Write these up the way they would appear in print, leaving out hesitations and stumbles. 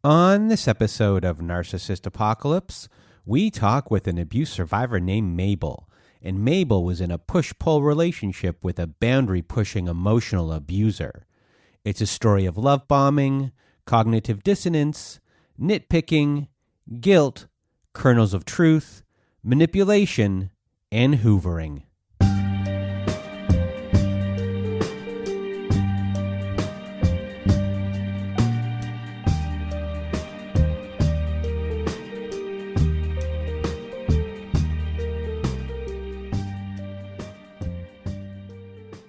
On this episode of Narcissist Apocalypse, we talk with an abuse survivor named Mabel. And Mabel was in a push pull relationship with a boundary pushing emotional abuser. It's a story of love bombing, cognitive dissonance, nitpicking, guilt, kernels of truth, manipulation, and hoovering.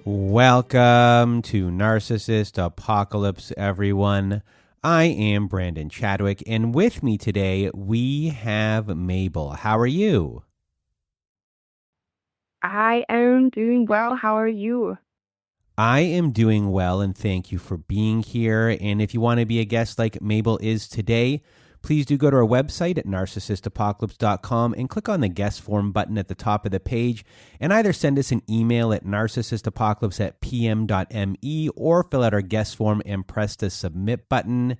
Welcome to Narcissist Apocalypse, everyone. I am Brandon Chadwick, and with me today we have Mabel. How are you? I am doing well. How are you? I am doing well, and thank you for being here. And if you want to be a guest like Mabel is today, please do go to our website at narcissistapocalypse.com and click on the guest form button at the top of the page and either send us an email at narcissistapocalypse@pm.me or fill out our guest form and press the submit button.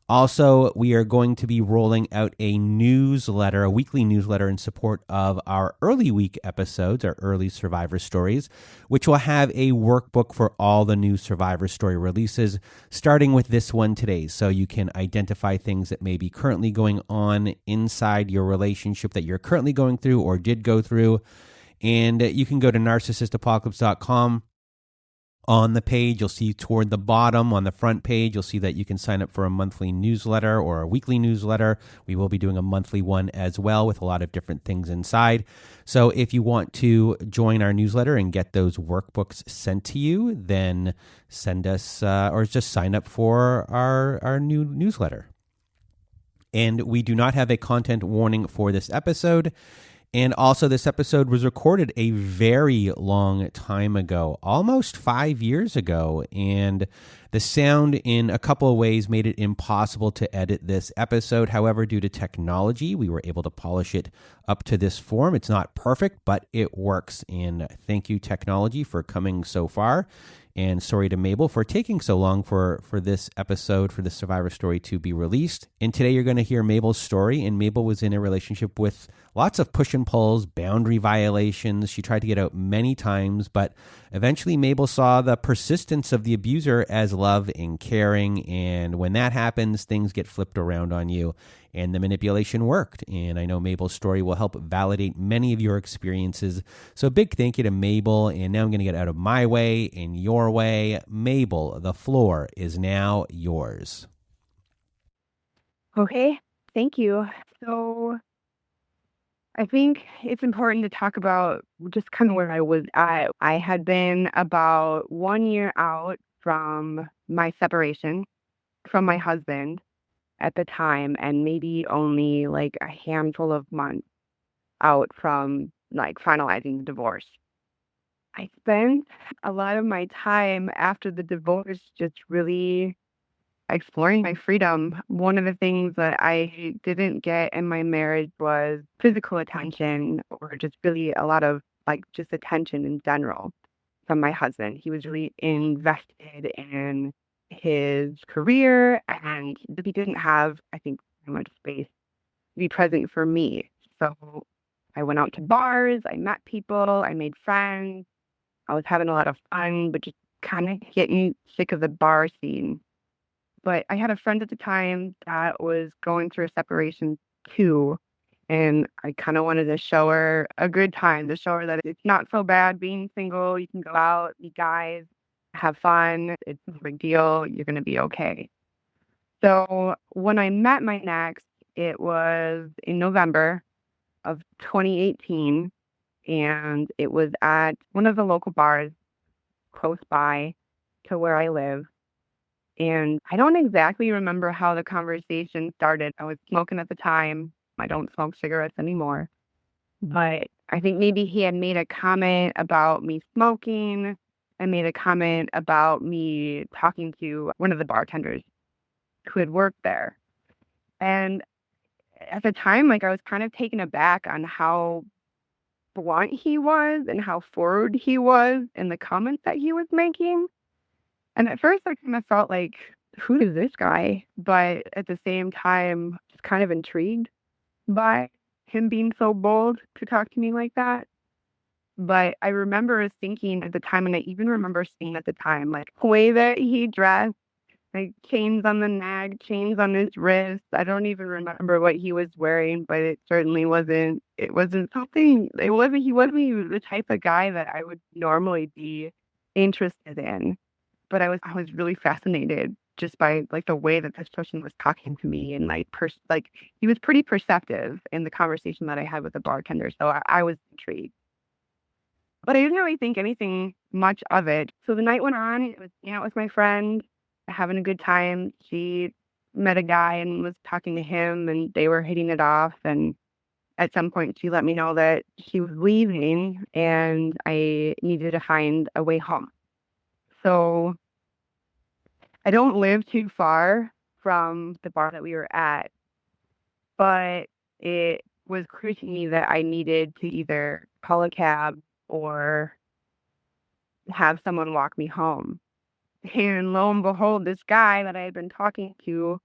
Also, we are going to be rolling out a newsletter, a weekly newsletter in support of our early week episodes, our early Survivor stories, which will have a workbook for all the new Survivor story releases, starting with this one today. So you can identify things that may be currently going on inside your relationship that you're currently going through or did go through. And you can go to narcissistapocalypse.com. On the page, you'll see toward the bottom on the front page, you'll see that you can sign up for a monthly newsletter or a weekly newsletter. We will be doing a monthly one as well with a lot of different things inside. So if you want to join our newsletter and get those workbooks sent to you, then send us or just sign up for our new newsletter. And we do not have a content warning for this episode. And also, this episode was recorded a very long time ago, almost 5 years ago. And the sound, in a couple of ways, made it impossible to edit this episode. However, due to technology, we were able to polish it up to this form. It's not perfect, but it works. And thank you, technology, for coming so far. And sorry to Mabel for taking so long for this episode, for the Survivor story to be released. And today you're going to hear Mabel's story. And Mabel was in a relationship with lots of push and pulls, boundary violations. She tried to get out many times, but eventually Mabel saw the persistence of the abuser as love and caring. And when that happens, things get flipped around on you. And the manipulation worked. And I know Mabel's story will help validate many of your experiences. So a big thank you to Mabel. And now I'm going to get out of my way and your way. Mabel, the floor is now yours. Okay, thank you. So I think it's important to talk about just kind of where I was at. I had been about 1 year out from my separation from my husband at the time, and maybe only like a handful of months out from like finalizing the divorce. I spent a lot of my time after the divorce just really exploring my freedom. One of the things that I didn't get in my marriage was physical attention, or just really a lot of like just attention in general from my husband. He was really invested in his career, and he didn't have, I think, very much space to be present for me. So I went out to bars, I met people, I made friends. I was having a lot of fun, but just kind of getting sick of the bar scene. But I had a friend at the time that was going through a separation too. And I kind of wanted to show her a good time, to show her that it's not so bad being single. You can go out, meet guys, have fun. It's no big deal. You're going to be okay. So when I met my next, it was in November of 2018. And it was at one of the local bars close by to where I live. And I don't exactly remember how the conversation started. I was smoking at the time. I don't smoke cigarettes anymore. But I think maybe he had made a comment about me smoking and made a comment about me talking to one of the bartenders who had worked there. And at the time, like, I was kind of taken aback on how blunt he was and how forward he was in the comments that he was making. And at first, I kind of felt like who is this guy? But at the same time, just kind of intrigued by him being so bold to talk to me like that. But I remember thinking at the time, and I even remember seeing at the time, like the way that he dressed, like chains on the neck, chains on his wrist. I don't even remember what he was wearing, but it certainly wasn't, he wasn't the type of guy that I would normally be interested in. But I was really fascinated just by like the way that this person was talking to me, and like he was pretty perceptive in the conversation that I had with the bartender. So I was intrigued. But I didn't really think anything much of it. So the night went on. It was hanging out with my friend, having a good time. She met a guy and was talking to him, and they were hitting it off. And at some point, she let me know that she was leaving and I needed to find a way home. So I don't live too far from the bar that we were at, but it was clear to me that I needed to either call a cab or have someone walk me home. And lo and behold, this guy that I had been talking to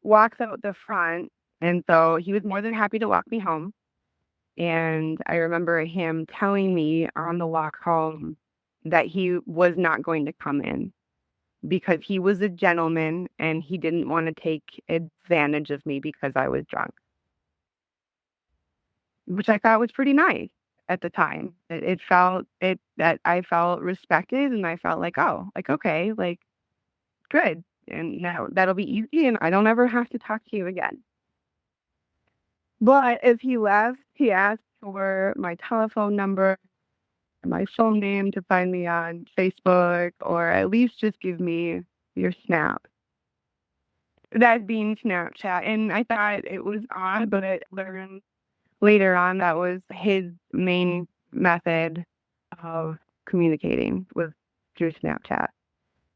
walks out the front. And so he was more than happy to walk me home. And I remember him telling me on the walk home that he was not going to come in because he was a gentleman and he didn't want to take advantage of me because I was drunk, which I thought was pretty nice at the time. It felt it that I felt respected, and I felt like, oh, like, okay, like, good. And now that'll be easy and I don't ever have to talk to you again. But as he left, he asked for my telephone number, my phone name to find me on Facebook, or at least just give me your Snap. That being Snapchat. And I thought it was odd, but I learned later on that was his main method of communicating was through Snapchat.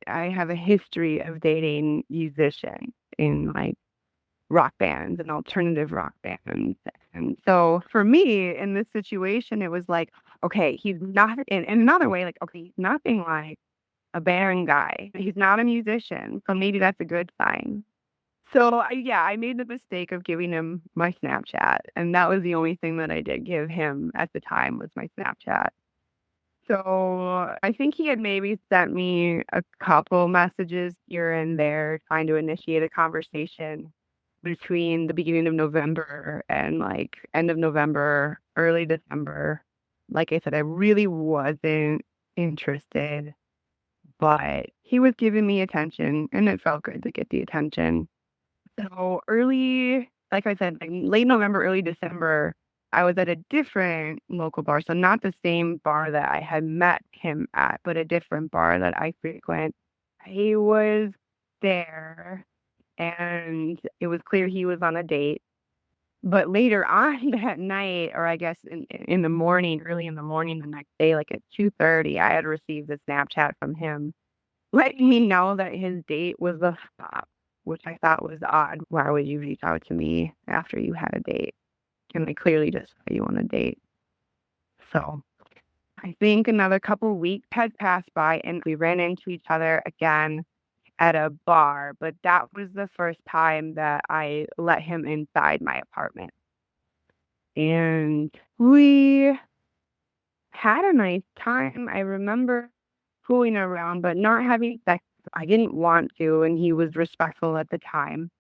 I have a history of dating musicians in like rock bands and alternative rock bands. And so for me in this situation, it was like, okay, he's not in another way, like, okay, he's nothing like a barren guy. He's not a musician. So maybe that's a good sign. So I made the mistake of giving him my Snapchat. And that was the only thing that I did give him at the time was my Snapchat. So I think he had maybe sent me a couple messages here and there trying to initiate a conversation between the beginning of November and like end of November, early December. Like I said, I really wasn't interested, but he was giving me attention and it felt good to get the attention. So early, like I said, like late November, early December, I was at a different local bar. So not the same bar that I had met him at, but a different bar that I frequent. He was there and it was clear he was on a date. But later on that night, or I guess in the morning, early in the morning the next day, like at 2:30, I had received a Snapchat from him letting me know that his date was a stop, which I thought was odd. Why would you reach out to me after you had a date? And I clearly just saw you on a date. So I think another couple weeks had passed by and we ran into each other again at a bar, but that was the first time that I let him inside my apartment. And we had a nice time. I remember fooling around, but not having sex. I didn't want to, and he was respectful at the time.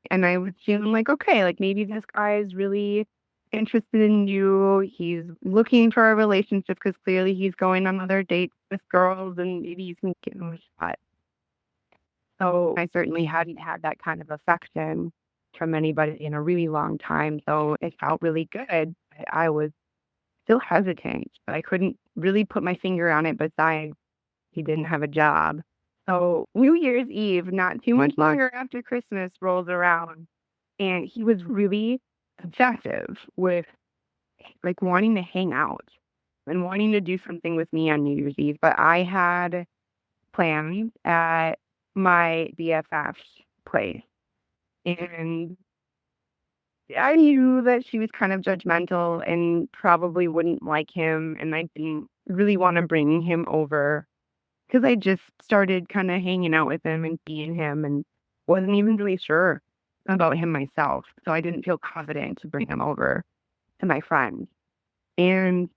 And I was feeling like, okay, like maybe this guy is really interested in you. He's looking for a relationship because clearly he's going on other dates with girls and maybe you can give him a shot. So I certainly hadn't had that kind of affection from anybody in a really long time. So it felt really good. I was still hesitant, but I couldn't really put my finger on it besides he didn't have a job. So New Year's Eve, not too much longer after Christmas rolls around, and he was really obsessive with like wanting to hang out and wanting to do something with me on New Year's Eve. But I had plans at my BFF's place. And I knew that she was kind of judgmental and probably wouldn't like him. And I didn't really want to bring him over because I just started kind of hanging out with him and seeing him and wasn't even really sure about him myself. So I didn't feel confident to bring him over to my friends. And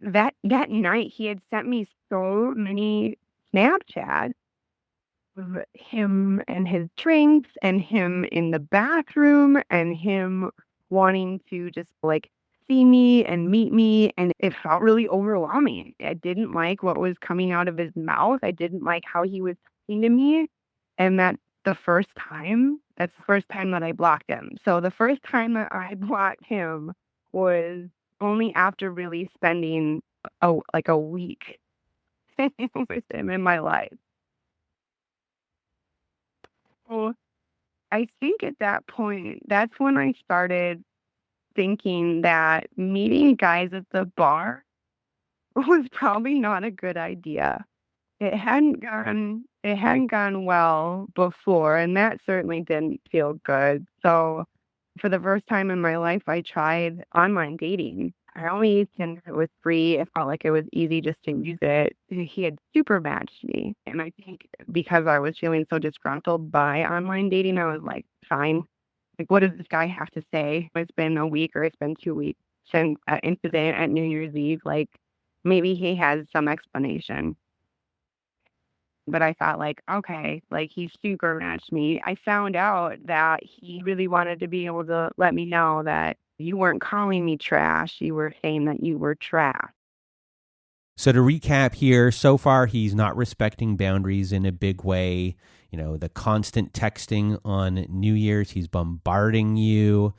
that night he had sent me so many Snapchats of him and his drinks and him in the bathroom and him wanting to just like see me and meet me, and it felt really overwhelming. I didn't like what was coming out of his mouth. I didn't like how he was talking to me. And that's the first time that I blocked him. So the first time that I blocked him was only after really spending a week with him in my life. So I think at that point, that's when I started thinking that meeting guys at the bar was probably not a good idea. It hadn't gone well before, and that certainly didn't feel good. So for the first time in my life, I tried online dating. I only used Tinder. It was free. It felt like it was easy just to use it. He had super matched me. And I think because I was feeling so disgruntled by online dating, I was like, fine. Like, what does this guy have to say? It's been a week or it's been 2 weeks since that incident at New Year's Eve. Like, maybe he has some explanation. But I thought, like, okay, like, he super matched me. I found out that he really wanted to be able to let me know that you weren't calling me trash. You were saying that you were trash. So to recap here, so far he's not respecting boundaries in a big way. You know, the constant texting on New Year's, he's bombarding you.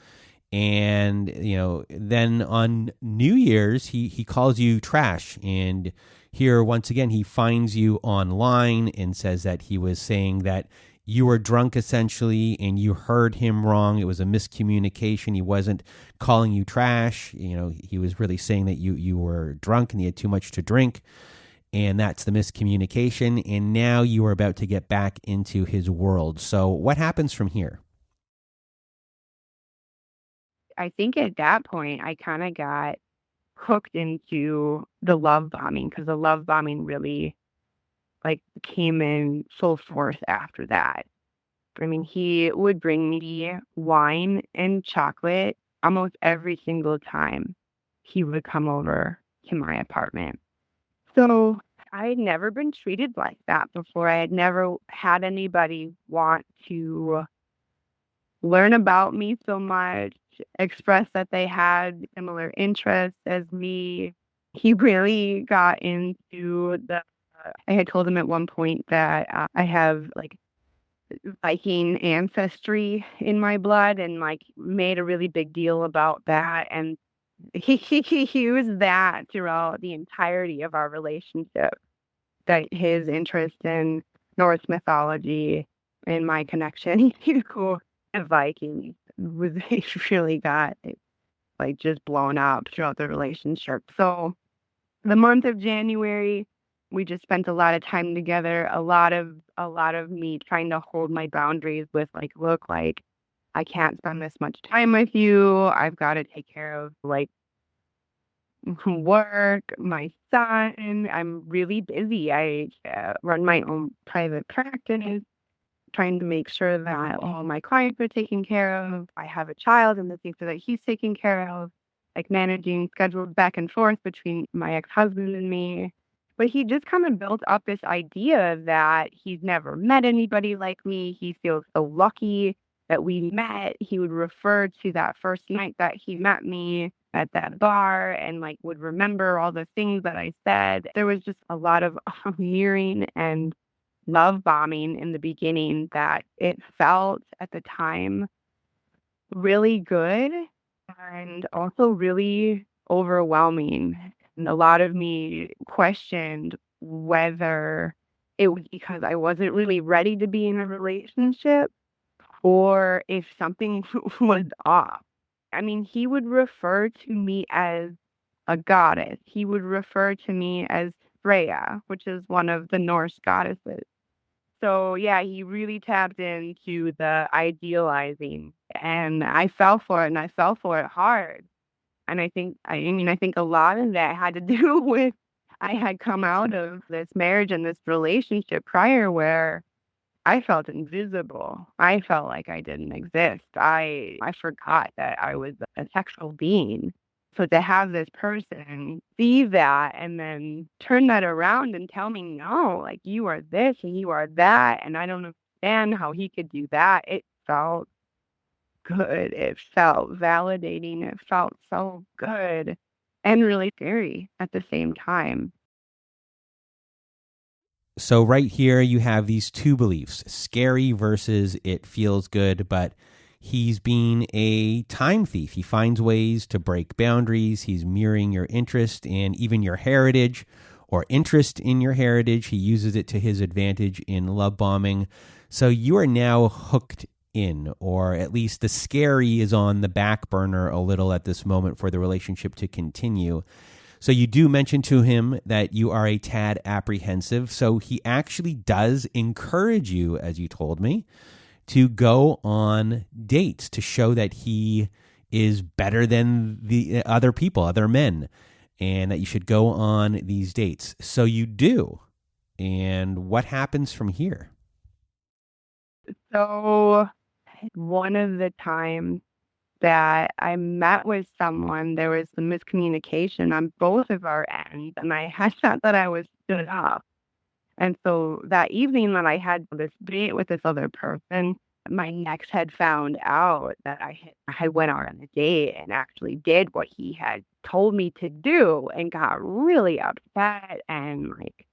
And, you know, then on New Year's, he calls you trash. And here, once again, he finds you online and says that he was saying that you were drunk essentially and you heard him wrong. It was a miscommunication. He wasn't calling you trash. You know, he was really saying that you were drunk and you had too much to drink. And that's the miscommunication. And now you are about to get back into his world. So what happens from here? I think at that point, I kind of got hooked into the love bombing because the love bombing really like came in full force after that. I mean, he would bring me wine and chocolate almost every single time he would come over to my apartment. So I had never been treated like that before. I had never had anybody want to learn about me so much, express that they had similar interests as me. He really got into I had told him at one point that I have like Viking ancestry in my blood and like made a really big deal about that. And he used that throughout the entirety of our relationship, that his interest in Norse mythology and my connection to the Vikings was he really got like just blown up throughout the relationship. So the month of January, we just spent a lot of time together, a lot of me trying to hold my boundaries with like, look, like I can't spend this much time with you. I've got to take care of like work, my son. I'm really busy. I run my own private practice, trying to make sure that all my clients are taken care of. I have a child and the things that he's taking care of, like managing schedules back and forth between my ex-husband and me. But he just kind of built up this idea that he's never met anybody like me. He feels so lucky that we met. He would refer to that first night that he met me at that bar and like would remember all the things that I said. There was just a lot of mirroring and love bombing in the beginning that it felt at the time really good and also really overwhelming. And a lot of me questioned whether it was because I wasn't really ready to be in a relationship or if something was off. I mean, he would refer to me as a goddess. He would refer to me as Freya, which is one of the Norse goddesses. So yeah, he really tapped into the idealizing, and I fell for it, and I fell for it hard. And I think a lot of that had to do with I had come out of this marriage and this relationship prior where I felt invisible. I felt like I didn't exist. I forgot that I was a sexual being. So to have this person see that and then turn that around and tell me, no, like you are this and you are that, and I don't understand how he could do that, it felt good. It felt validating. It felt so good and really scary at the same time. So right here you have these two beliefs, scary versus it feels good, but he's being a time thief. He finds ways to break boundaries. He's mirroring your interest and even your heritage or interest in your heritage. He uses it to his advantage in love bombing. So you are now hooked in, or at least the scary is on the back burner a little at this moment for the relationship to continue. So you do mention to him that you are a tad apprehensive. So he actually does encourage you, as you told me, to go on dates to show that he is better than the other people, other men, and that you should go on these dates. So you do. And what happens from here? So one of the times that I met with someone, there was some miscommunication on both of our ends, and I had thought that I was stood up. And so that evening that I had this date with this other person, my ex had found out that I had went out on a date and actually did what he had told me to do and got really upset and like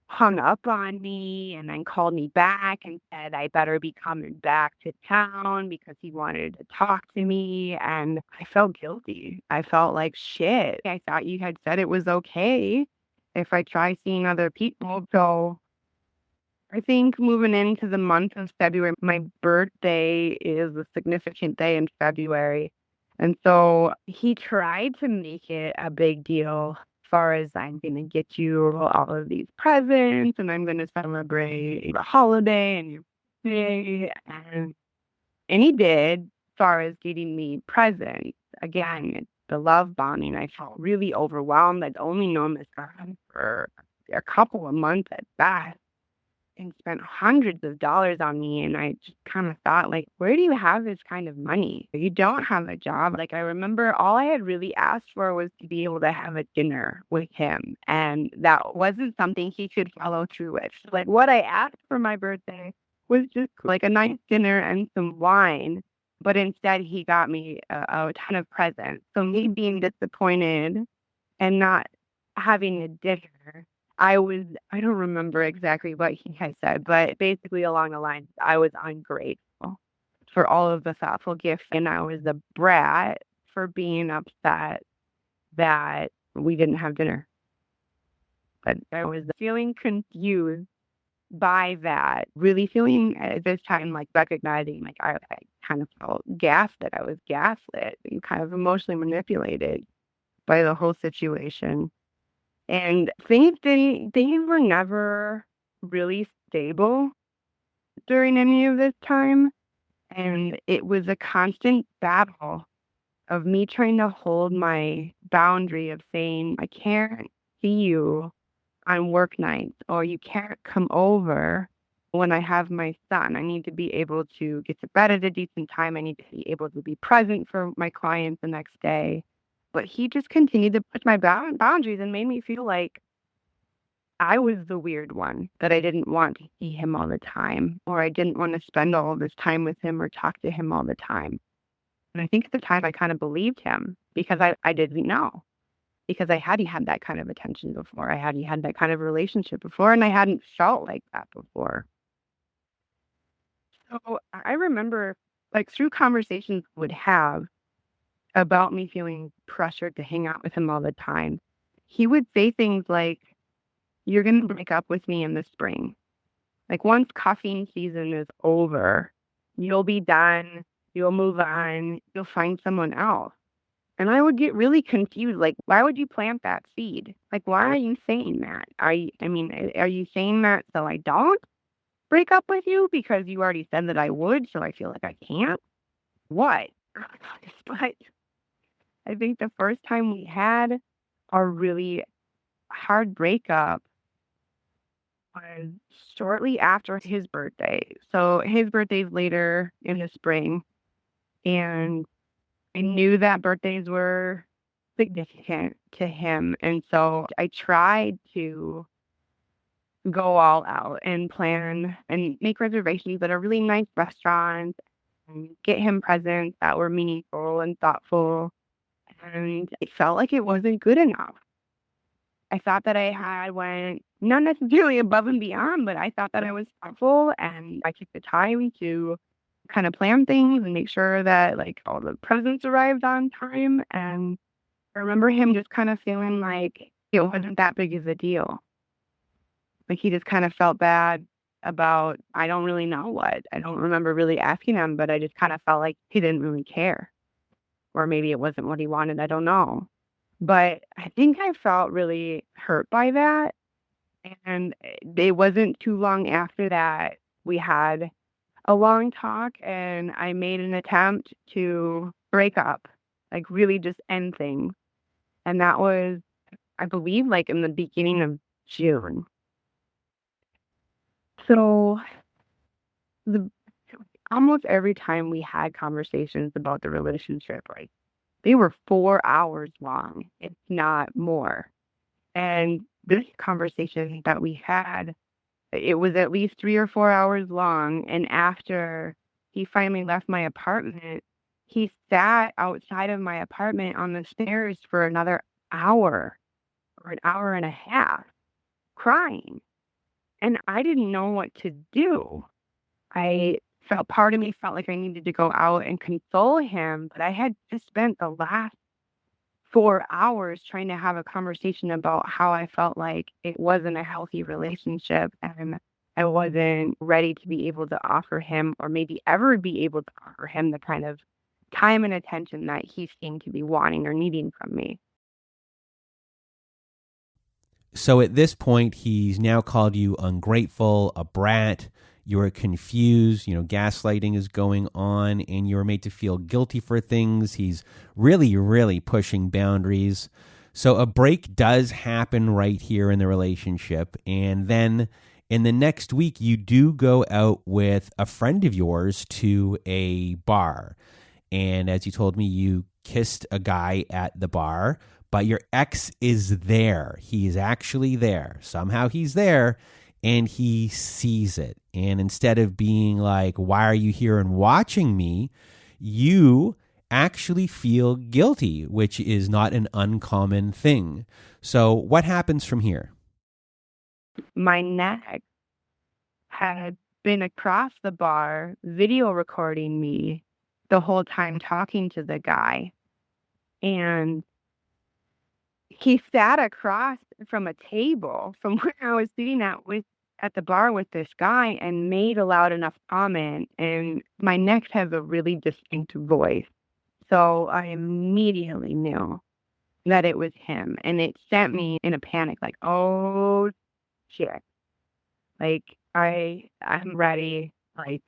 hung up on me and then called me back and said I better be coming back to town because he wanted to talk to me. And I felt guilty. I felt like shit. I thought you had said it was okay if I try seeing other people. So I think moving into the month of February, my birthday is a significant day in February. And so he tried to make it a big deal as far as I'm going to get you all of these presents and I'm going to celebrate the holiday and your birthday. And he did as far as getting me presents. Again, it's the love bombing. I felt really overwhelmed. I'd only known this guy for a couple of months at best and spent hundreds of dollars on me. And I just kind of thought, like, where do you have this kind of money? You don't have a job. Like, I remember all I had really asked for was to be able to have a dinner with him. And that wasn't something he could follow through with. Like, what I asked for my birthday was just like a nice dinner and some wine. But instead, he got me a ton of presents. So me being disappointed and not having a dinner, I don't remember exactly what he had said, but basically along the lines, I was ungrateful for all of the thoughtful gifts, and I was a brat for being upset that we didn't have dinner. But I was feeling confused by that, really feeling at this time like recognizing like I kind of felt that I was gaslit and kind of emotionally manipulated by the whole situation. And things were never really stable during any of this time. And it was a constant battle of me trying to hold my boundary of saying, I can't see you on work nights, or you can't come over when I have my son. I need to be able to get to bed at a decent time. I need to be able to be present for my clients the next day. But he just continued to push my boundaries and made me feel like I was the weird one, that I didn't want to see him all the time, or I didn't want to spend all this time with him or talk to him all the time. And I think at the time I kind of believed him because I didn't know. Because I hadn't had that kind of attention before. I hadn't had that kind of relationship before, and I hadn't felt like that before. So I remember, like, through conversations we would have about me feeling pressured to hang out with him all the time, he would say things like, you're going to break up with me in the spring. Like, once cuffing season is over, you'll be done, you'll move on, you'll find someone else. And I would get really confused. Like, why would you plant that seed? Like, why are you saying that? Are you saying that so I don't break up with you because you already said that I would, so I feel like I can't? What? But I think the first time we had a really hard breakup was shortly after his birthday. So his birthday's later in the spring, and I knew that birthdays were significant to him. And so I tried to go all out and plan and make reservations at a really nice restaurant and get him presents that were meaningful and thoughtful. And it felt like it wasn't good enough. I thought that I had went not necessarily above and beyond, but I thought that I was thoughtful and I took the time to kind of plan things and make sure that like all the presents arrived on time. And I remember him just kind of feeling like it wasn't that big of a deal. Like he just kind of felt bad about, I don't really know what. I don't remember really asking him, but I just kind of felt like he didn't really care. Or maybe it wasn't what he wanted. I don't know. But I think I felt really hurt by that. And it wasn't too long after that we had a long talk and I made an attempt to break up, like really just end things. And that was, I believe, like in the beginning of June. So the almost every time we had conversations about the relationship, right? They were 4 hours long, if not more. And this conversation that we had, it was at least 3 or 4 hours long. And after he finally left my apartment, he sat outside of my apartment on the stairs for another hour or an hour and a half crying. And I didn't know what to do. Part of me felt like I needed to go out and console him, but I had just spent the last 4 hours trying to have a conversation about how I felt like it wasn't a healthy relationship and I wasn't ready to be able to offer him or maybe ever be able to offer him the kind of time and attention that he seemed to be wanting or needing from me. So at this point, he's now called you ungrateful, a brat. You're confused. Gaslighting is going on, and you're made to feel guilty for things. He's really, really pushing boundaries. So a break does happen right here in the relationship. And then in the next week, you do go out with a friend of yours to a bar. And as you told me, you kissed a guy at the bar. But your ex is there. He is actually there. Somehow he's there and he sees it. And instead of being like, why are you here and watching me? You actually feel guilty, which is not an uncommon thing. So what happens from here? My neck had been across the bar, video recording me the whole time talking to the guy. And he sat across from a table from where I was sitting at the bar with this guy and made a loud enough comment. And my neck has a really distinct voice. So I immediately knew that it was him. And it sent me in a panic, like, oh shit. Like I'm ready, like,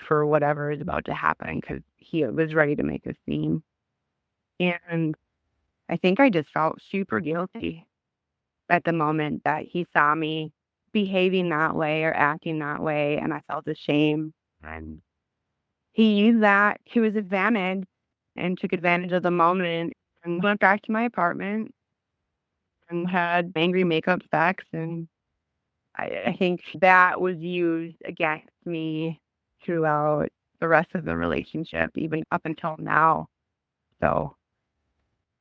for whatever is about to happen because he was ready to make a scene. And I think I just felt super guilty at the moment that he saw me behaving that way or acting that way, and I felt ashamed. And he used that to his advantage and took advantage of the moment and went back to my apartment and had angry makeup sex. And I think that was used against me throughout the rest of the relationship, even up until now. So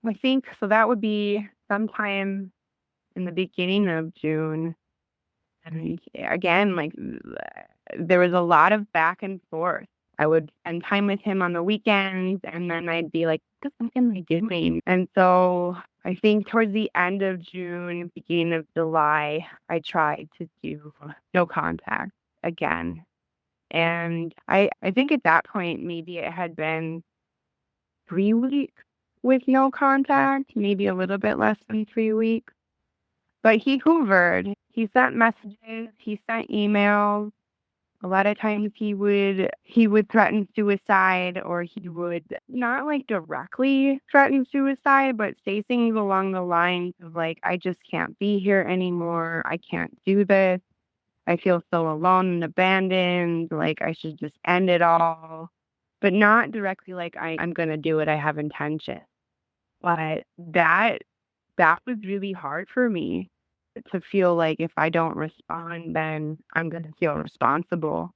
I think so that would be sometime in the beginning of June. And again, like there was a lot of back and forth. I would spend time with him on the weekends and then I'd be like, what the fuck am I doing? And so I think towards the end of June, beginning of July, I tried to do no contact again. And I think at that point, maybe it had been 3 weeks with no contact, maybe a little bit less than 3 weeks. But he hoovered. He sent messages. He sent emails. A lot of times he would threaten suicide, or he would not like directly threaten suicide, but say things along the lines of like, I just can't be here anymore. I can't do this. I feel so alone and abandoned. Like I should just end it all. But not directly like I'm gonna do it. I have intention. But that was really hard for me to feel like if I don't respond, then I'm gonna feel responsible.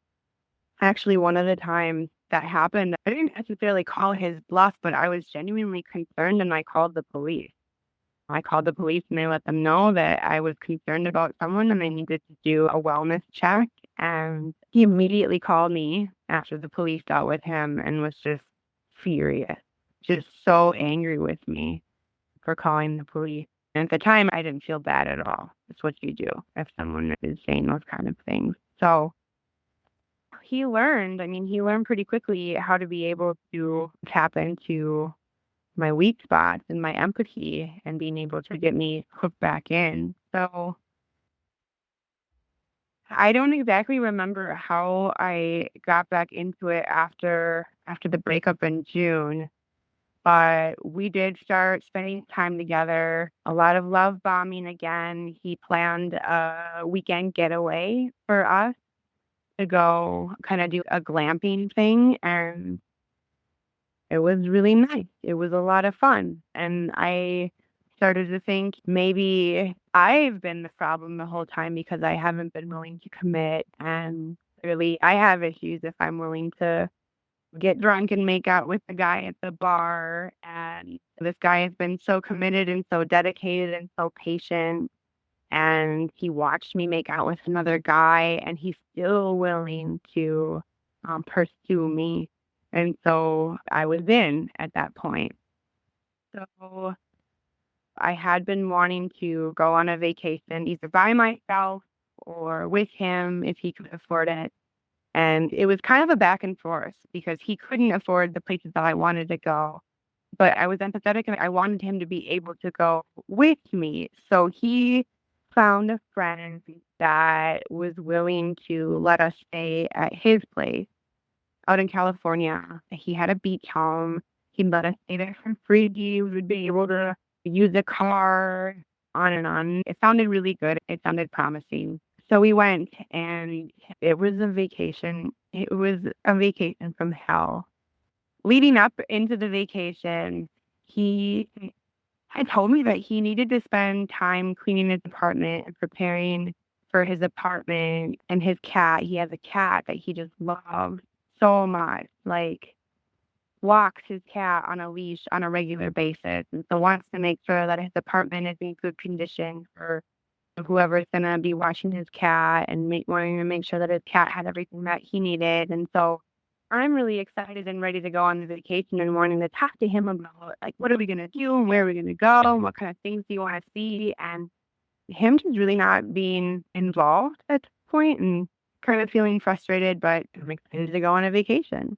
Actually, one of the times that happened, I didn't necessarily call his bluff, but I was genuinely concerned and I called the police. I called the police and I let them know that I was concerned about someone and I needed to do a wellness check. And he immediately called me after the police dealt with him and was just furious, just so angry with me for calling the police. And at the time, I didn't feel bad at all. That's what you do if someone is saying those kind of things. So he learned pretty quickly how to be able to tap into my weak spots and my empathy and being able to get me hooked back in. So I don't exactly remember how I got back into it after the breakup in June, but we did start spending time together, a lot of love bombing again. He planned a weekend getaway for us to go kind of do a glamping thing, and it was really nice. It was a lot of fun. And I started to think maybe I've been the problem the whole time because I haven't been willing to commit. And clearly I have issues if I'm willing to get drunk and make out with the guy at the bar. And this guy has been so committed and so dedicated and so patient. And he watched me make out with another guy, and he's still willing to pursue me. And so I was in at that point. So I had been wanting to go on a vacation either by myself or with him if he could afford it. And it was kind of a back and forth because he couldn't afford the places that I wanted to go. But I was empathetic and I wanted him to be able to go with me. So he found a friend that was willing to let us stay at his place out in California. He had a beach home. He'd let us stay there for free. We would be able to use the car, on and on. It sounded really good. It sounded promising. So we went, and it was a vacation. It was a vacation from hell. Leading up into the vacation, he had told me that he needed to spend time cleaning his apartment and preparing for his apartment and his cat. He has a cat that he just loves so much. Like, walks his cat on a leash on a regular basis. And so wants to make sure that his apartment is in good condition for whoever's going to be watching his cat, and wanting to make sure that his cat had everything that he needed. And so I'm really excited and ready to go on the vacation and wanting to talk to him about, like, what are we going to do and where are we going to go and what kind of things do you want to see? And him just really not being involved at this point and kind of feeling frustrated, but I'm excited to go on a vacation.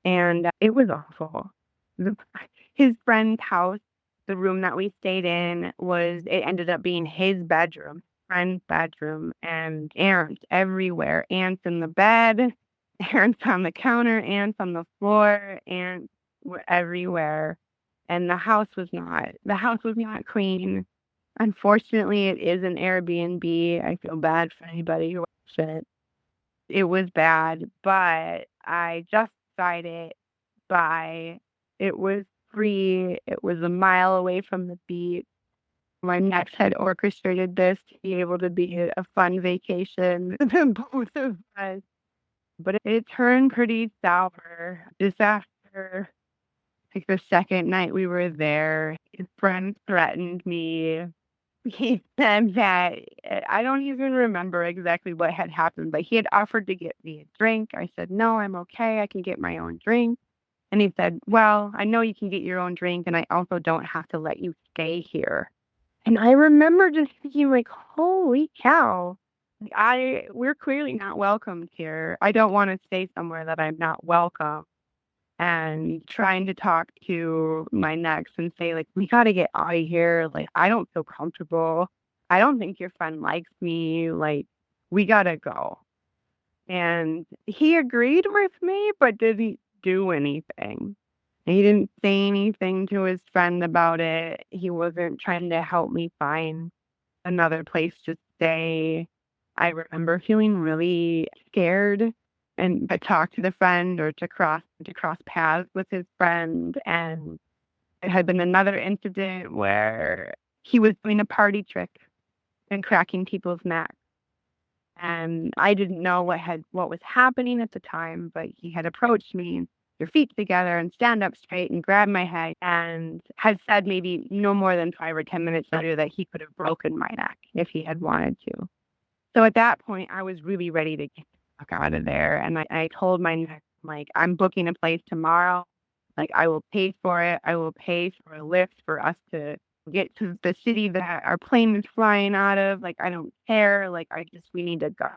And it was awful. His friend's house, the room that we stayed in, it ended up being his bedroom, friend's bedroom, and ants everywhere. Ants in the bed, ants on the counter, ants on the floor, ants were everywhere. And the house was not clean. Unfortunately, it is an Airbnb. I feel bad for anybody who watched it. It was bad, but I justified it by it was free. It was a mile away from the beach. My ex had orchestrated this to be able to be a fun vacation for both of us. But it turned pretty sour just after, like, the second night we were there. His friend threatened me. He said that I don't even remember exactly what had happened, but he had offered to get me a drink. I said, no, I'm okay. I can get my own drink. And he said, well, I know you can get your own drink, and I also don't have to let you stay here. And I remember just thinking, like, holy cow, we're clearly not welcomed here. I don't want to stay somewhere that I'm not welcome. And trying to talk to my next and say, like, we got to get out of here. Like, I don't feel comfortable. I don't think your friend likes me. Like, we got to go. And he agreed with me, but didn't do anything. He didn't say anything to his friend about it. He wasn't trying to help me find another place to stay. I remember feeling really scared and to talk to the friend or to cross paths with his friend. And there had been another incident where he was doing a party trick and cracking people's necks. And I didn't know what was happening at the time, but he had approached me, your feet together and stand up straight, and grabbed my head and had said maybe no more than 5 or 10 minutes later that he could have broken my neck if he had wanted to. So at that point, I was really ready to get the fuck out of there. And I told my neck, like, I'm booking a place tomorrow. Like, I will pay for it. I will pay for a lift for us to get to the city that our plane is flying out of. Like, I don't care. Like, we need to go.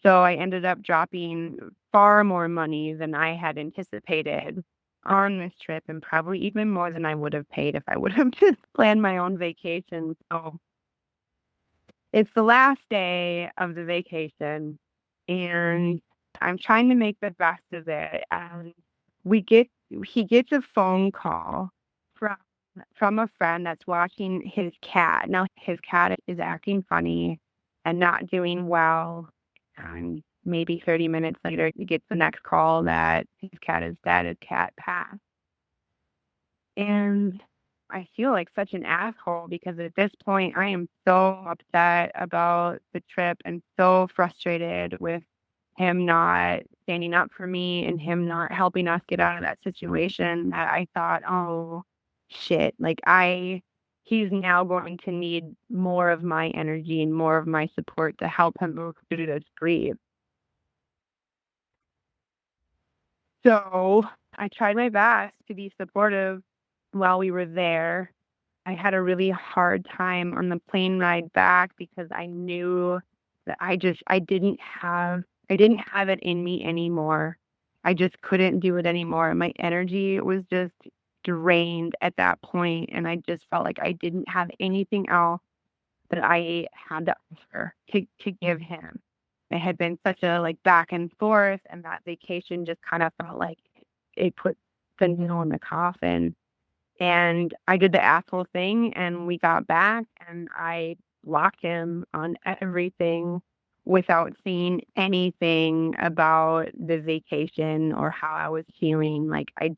So I ended up dropping far more money than I had anticipated on this trip, and probably even more than I would have paid if I would have just planned my own vacation. So it's the last day of the vacation, and I'm trying to make the best of it. And he gets a phone call from a friend that's watching his cat. Now his cat is acting funny and not doing well. And maybe 30 minutes later, he gets the next call that his cat is dead. His cat passed. And I feel like such an asshole because at this point I am so upset about the trip and so frustrated with him not standing up for me and him not helping us get out of that situation that I thought, oh shit, like he's now going to need more of my energy and more of my support to help him move through this grief. So I tried my best to be supportive while we were there. I had a really hard time on the plane ride back because I knew that I didn't have it in me anymore. I just couldn't do it anymore. My energy was just drained at that point, and I just felt like I didn't have anything else that I had to offer to give him. It had been such a like back and forth, and that vacation just kind of felt like it put the nail in the coffin. And I did the asshole thing, and we got back, and I blocked him on everything without saying anything about the vacation or how I was feeling. Like I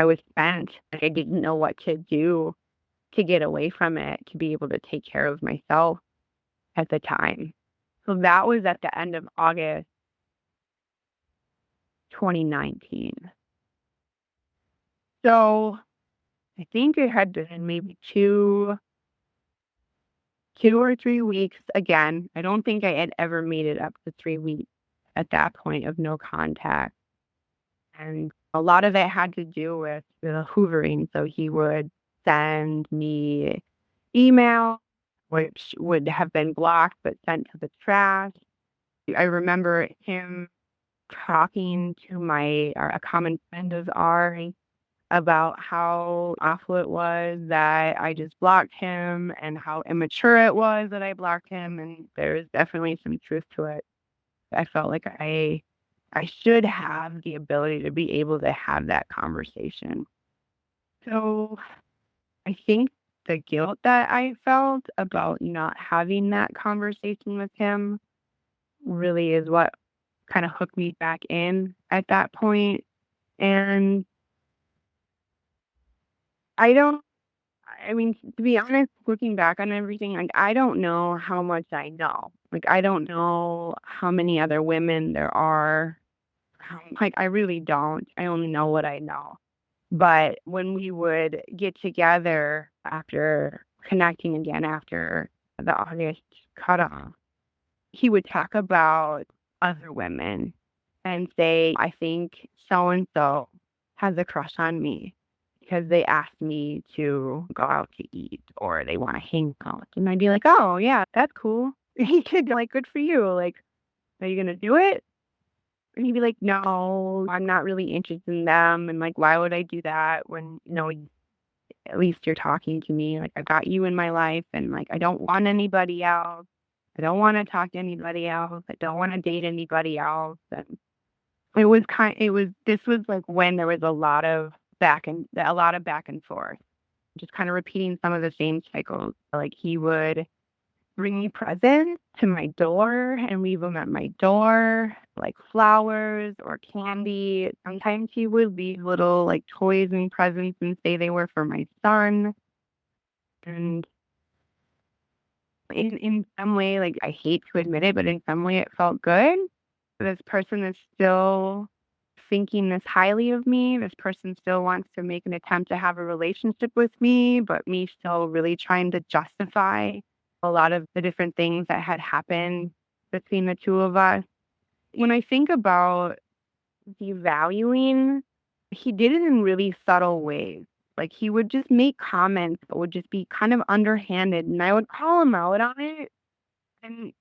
was spent. Like I didn't know what to do to get away from it, to be able to take care of myself at the time. So that was at the end of August 2019. So I think it had been maybe 2 or 3 weeks. Again, I don't think I had ever made it up to 3 weeks at that point of no contact. And a lot of it had to do with the hoovering. So he would send me email, which would have been blocked but sent to the trash. I remember him talking to a common friend of ours about how awful it was that I just blocked him and how immature it was that I blocked him. And there's definitely some truth to it. I felt like I should have the ability to be able to have that conversation. So I think the guilt that I felt about not having that conversation with him really is what kind of hooked me back in at that point. And I mean, to be honest, looking back on everything, like, I don't know how much I know. Like, I don't know how many other women there are. Like, I really don't. I only know what I know. But when we would get together after connecting again after the August cutoff, he would talk about other women and say, I think so and so has a crush on me because they asked me to go out to eat or they want to hang out. And I'd be like, oh, yeah, that's cool. He could be like, good for you. Like, are you going to do it? And he'd be like, no, I'm not really interested in them. And like, why would I do that when, at least you're talking to me? Like, I got you in my life and like, I don't want anybody else. I don't want to talk to anybody else. I don't want to date anybody else. And this was like when there was a lot of back and forth, just kind of repeating some of the same cycles. Like he would bring me presents to my door and leave them at my door, like flowers or candy. Sometimes he would leave little like toys and presents and say they were for my son. And in some way, like I hate to admit it, but in some way it felt good. This person is still thinking this highly of me. This person still wants to make an attempt to have a relationship with me, but me still really trying to justify a lot of the different things that had happened between the two of us. When I think about devaluing, he did it in really subtle ways. Like he would just make comments that would just be kind of underhanded, and I would call him out on it and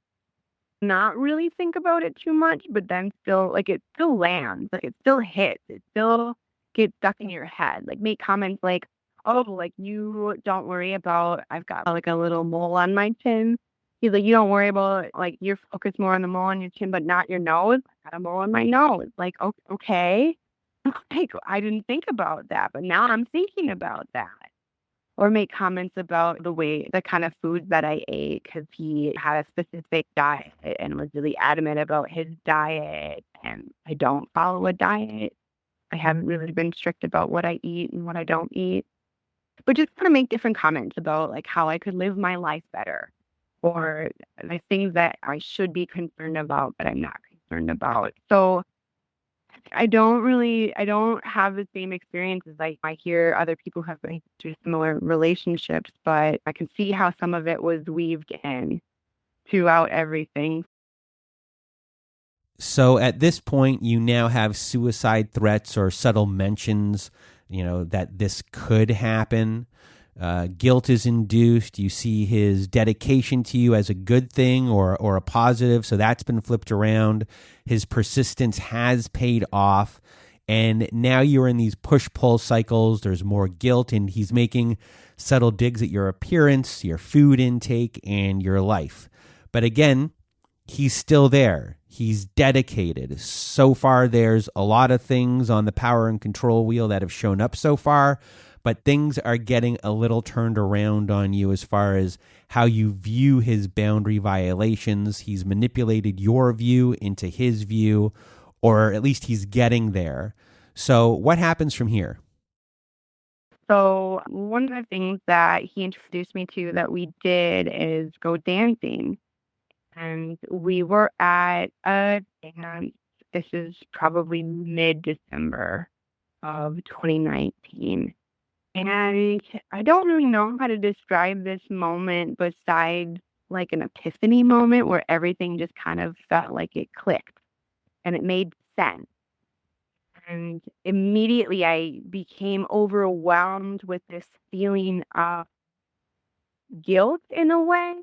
not really think about it too much, but then still, like, it still lands, like, it still hits, it still gets stuck in your head. Like, make comments like, "Oh, like, you don't worry about I've got, like, a little mole on my chin." He's like, "You don't worry about, like, you're focused more on the mole on your chin, but not your nose." "I got a mole on my nose." Like, okay." Like, I didn't think about that, but now I'm thinking about that. Or make comments about the kind of foods that I ate, because he had a specific diet and was really adamant about his diet, and I don't follow a diet. I haven't really been strict about what I eat and what I don't eat. But just kinda make different comments about, like, how I could live my life better, or the things that I should be concerned about, but I'm not concerned about. So I don't have the same experiences. I hear other people have been through similar relationships, but I can see how some of it was weaved in throughout everything. So at this point, you now have suicide threats or subtle mentions, that this could happen. Guilt is induced. You see his dedication to you as a good thing or a positive. So that's been flipped around. His persistence has paid off. And now you're in these push-pull cycles. There's more guilt, and he's making subtle digs at your appearance, your food intake, and your life. But again, he's still there. He's dedicated. So far, there's a lot of things on the power and control wheel that have shown up so far, but things are getting a little turned around on you as far as how you view his boundary violations. He's manipulated your view into his view, or at least he's getting there. So what happens from here? So one of the things that he introduced me to that we did is go dancing. And we were at a dance. This is probably mid-December of 2019. And I don't really know how to describe this moment besides like an epiphany moment where everything just kind of felt like it clicked and it made sense. And immediately I became overwhelmed with this feeling of guilt in a way,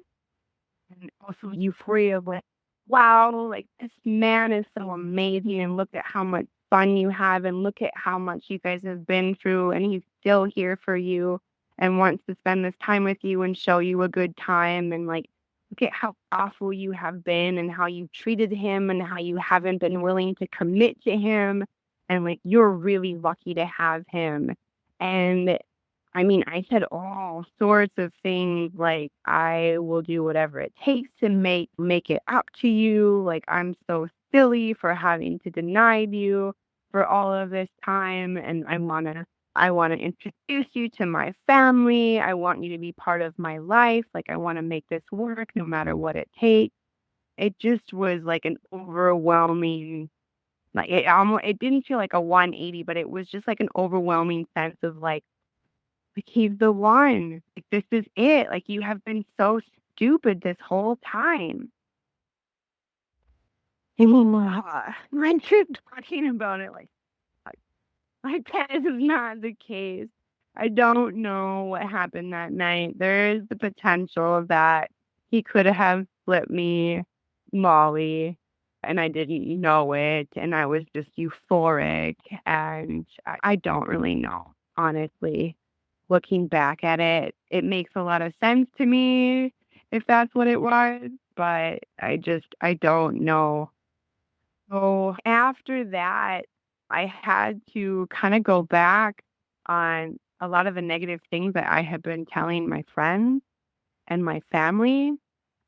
and also euphoria of like, wow, like this man is so amazing, and look at how much fun you have, and look at how much you guys have been through, and he's still here for you and wants to spend this time with you and show you a good time, and like look at how awful you have been and how you treated him and how you haven't been willing to commit to him, and like you're really lucky to have him. And I mean, I said all sorts of things like, I will do whatever it takes to make it up to you. Like, I'm so silly for having to deny you for all of this time. And I wanna introduce you to my family. I want you to be part of my life. Like, I want to make this work no matter what it takes. It just was like an overwhelming, like it didn't feel like a 180, but it was just like an overwhelming sense of like, he's the one. Like, this is it. Like, you have been so stupid this whole time. And when you're talking about it, like that is not the case. I don't know what happened that night. There is the potential that he could have flipped me Molly, and I didn't know it, and I was just euphoric, and I don't really know, honestly. Looking back at it, it makes a lot of sense to me if that's what it was, but I don't know. So after that, I had to kind of go back on a lot of the negative things that I had been telling my friends and my family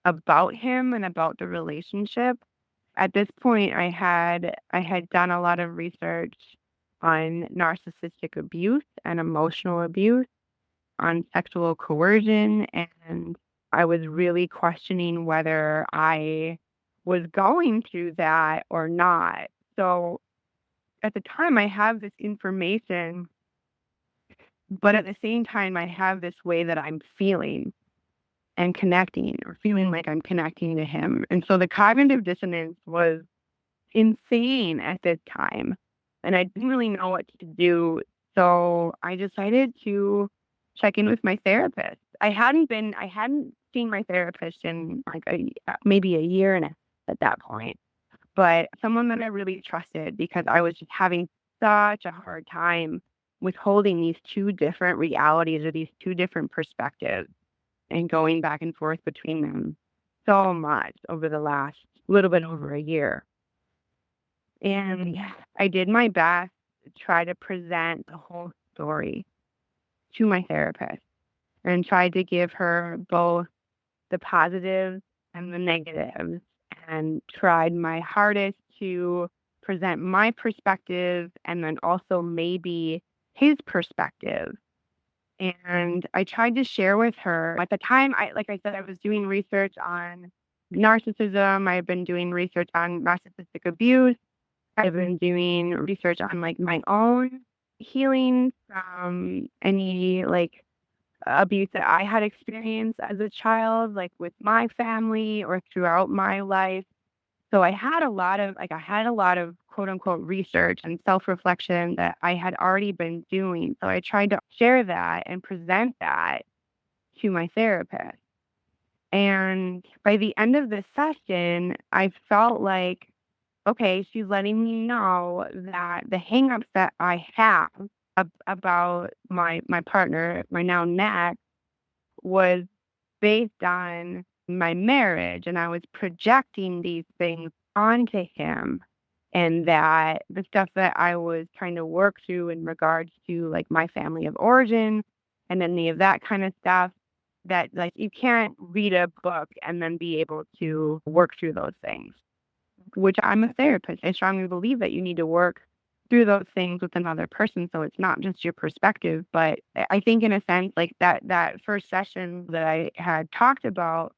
about him and about the relationship. At this point, I had done a lot of research on narcissistic abuse and emotional abuse, on sexual coercion, and I was really questioning whether I was going through that or not. So at the time, I have this information, but at the same time, I have this way that I'm feeling and connecting, or feeling like I'm connecting to him. And so the cognitive dissonance was insane at this time, and I didn't really know what to do. So I decided to check in with my therapist. I hadn't seen my therapist in like maybe a year and a half at that point, but someone that I really trusted, because I was just having such a hard time with holding these two different realities, or these two different perspectives, and going back and forth between them so much over the last little bit over a year. And I did my best to try to present the whole story to my therapist, and tried to give her both the positives and the negatives, and tried my hardest to present my perspective and then also maybe his perspective. And I tried to share with her. At the time, like I said, I was doing research on narcissism. I've been doing research on narcissistic abuse. I've been doing research on like my own healing from any like abuse that I had experienced as a child, like with my family or throughout my life. So I had a lot of quote unquote research and self-reflection that I had already been doing. So I tried to share that and present that to my therapist. And by the end of the session, I felt like, okay, she's letting me know that the hangups that I have about my partner, my now neck, was based on my marriage, and I was projecting these things onto him, and that the stuff that I was trying to work through in regards to like my family of origin and any of that kind of stuff, that like you can't read a book and then be able to work through those things, which I'm a therapist. I strongly believe that you need to work through those things with another person, so it's not just your perspective. But I think in a sense, like that first session that I had talked about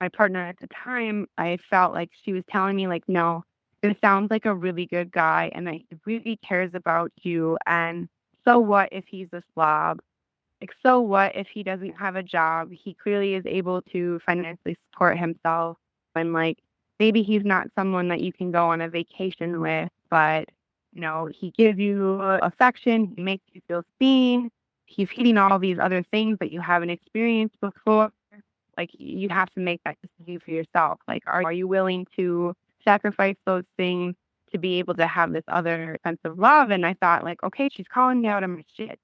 my partner at the time, I felt like she was telling me like, no, this sounds like a really good guy and that he really cares about you. And so what if he's a slob? Like, so what if he doesn't have a job? He clearly is able to financially support himself. And like, maybe he's not someone that you can go on a vacation with, but he gives you affection. He makes you feel seen. He's hitting all these other things that you haven't experienced before. Like, you have to make that decision for yourself. Like, are you willing to sacrifice those things to be able to have this other sense of love? And I thought, like, okay, she's calling me out on my shit,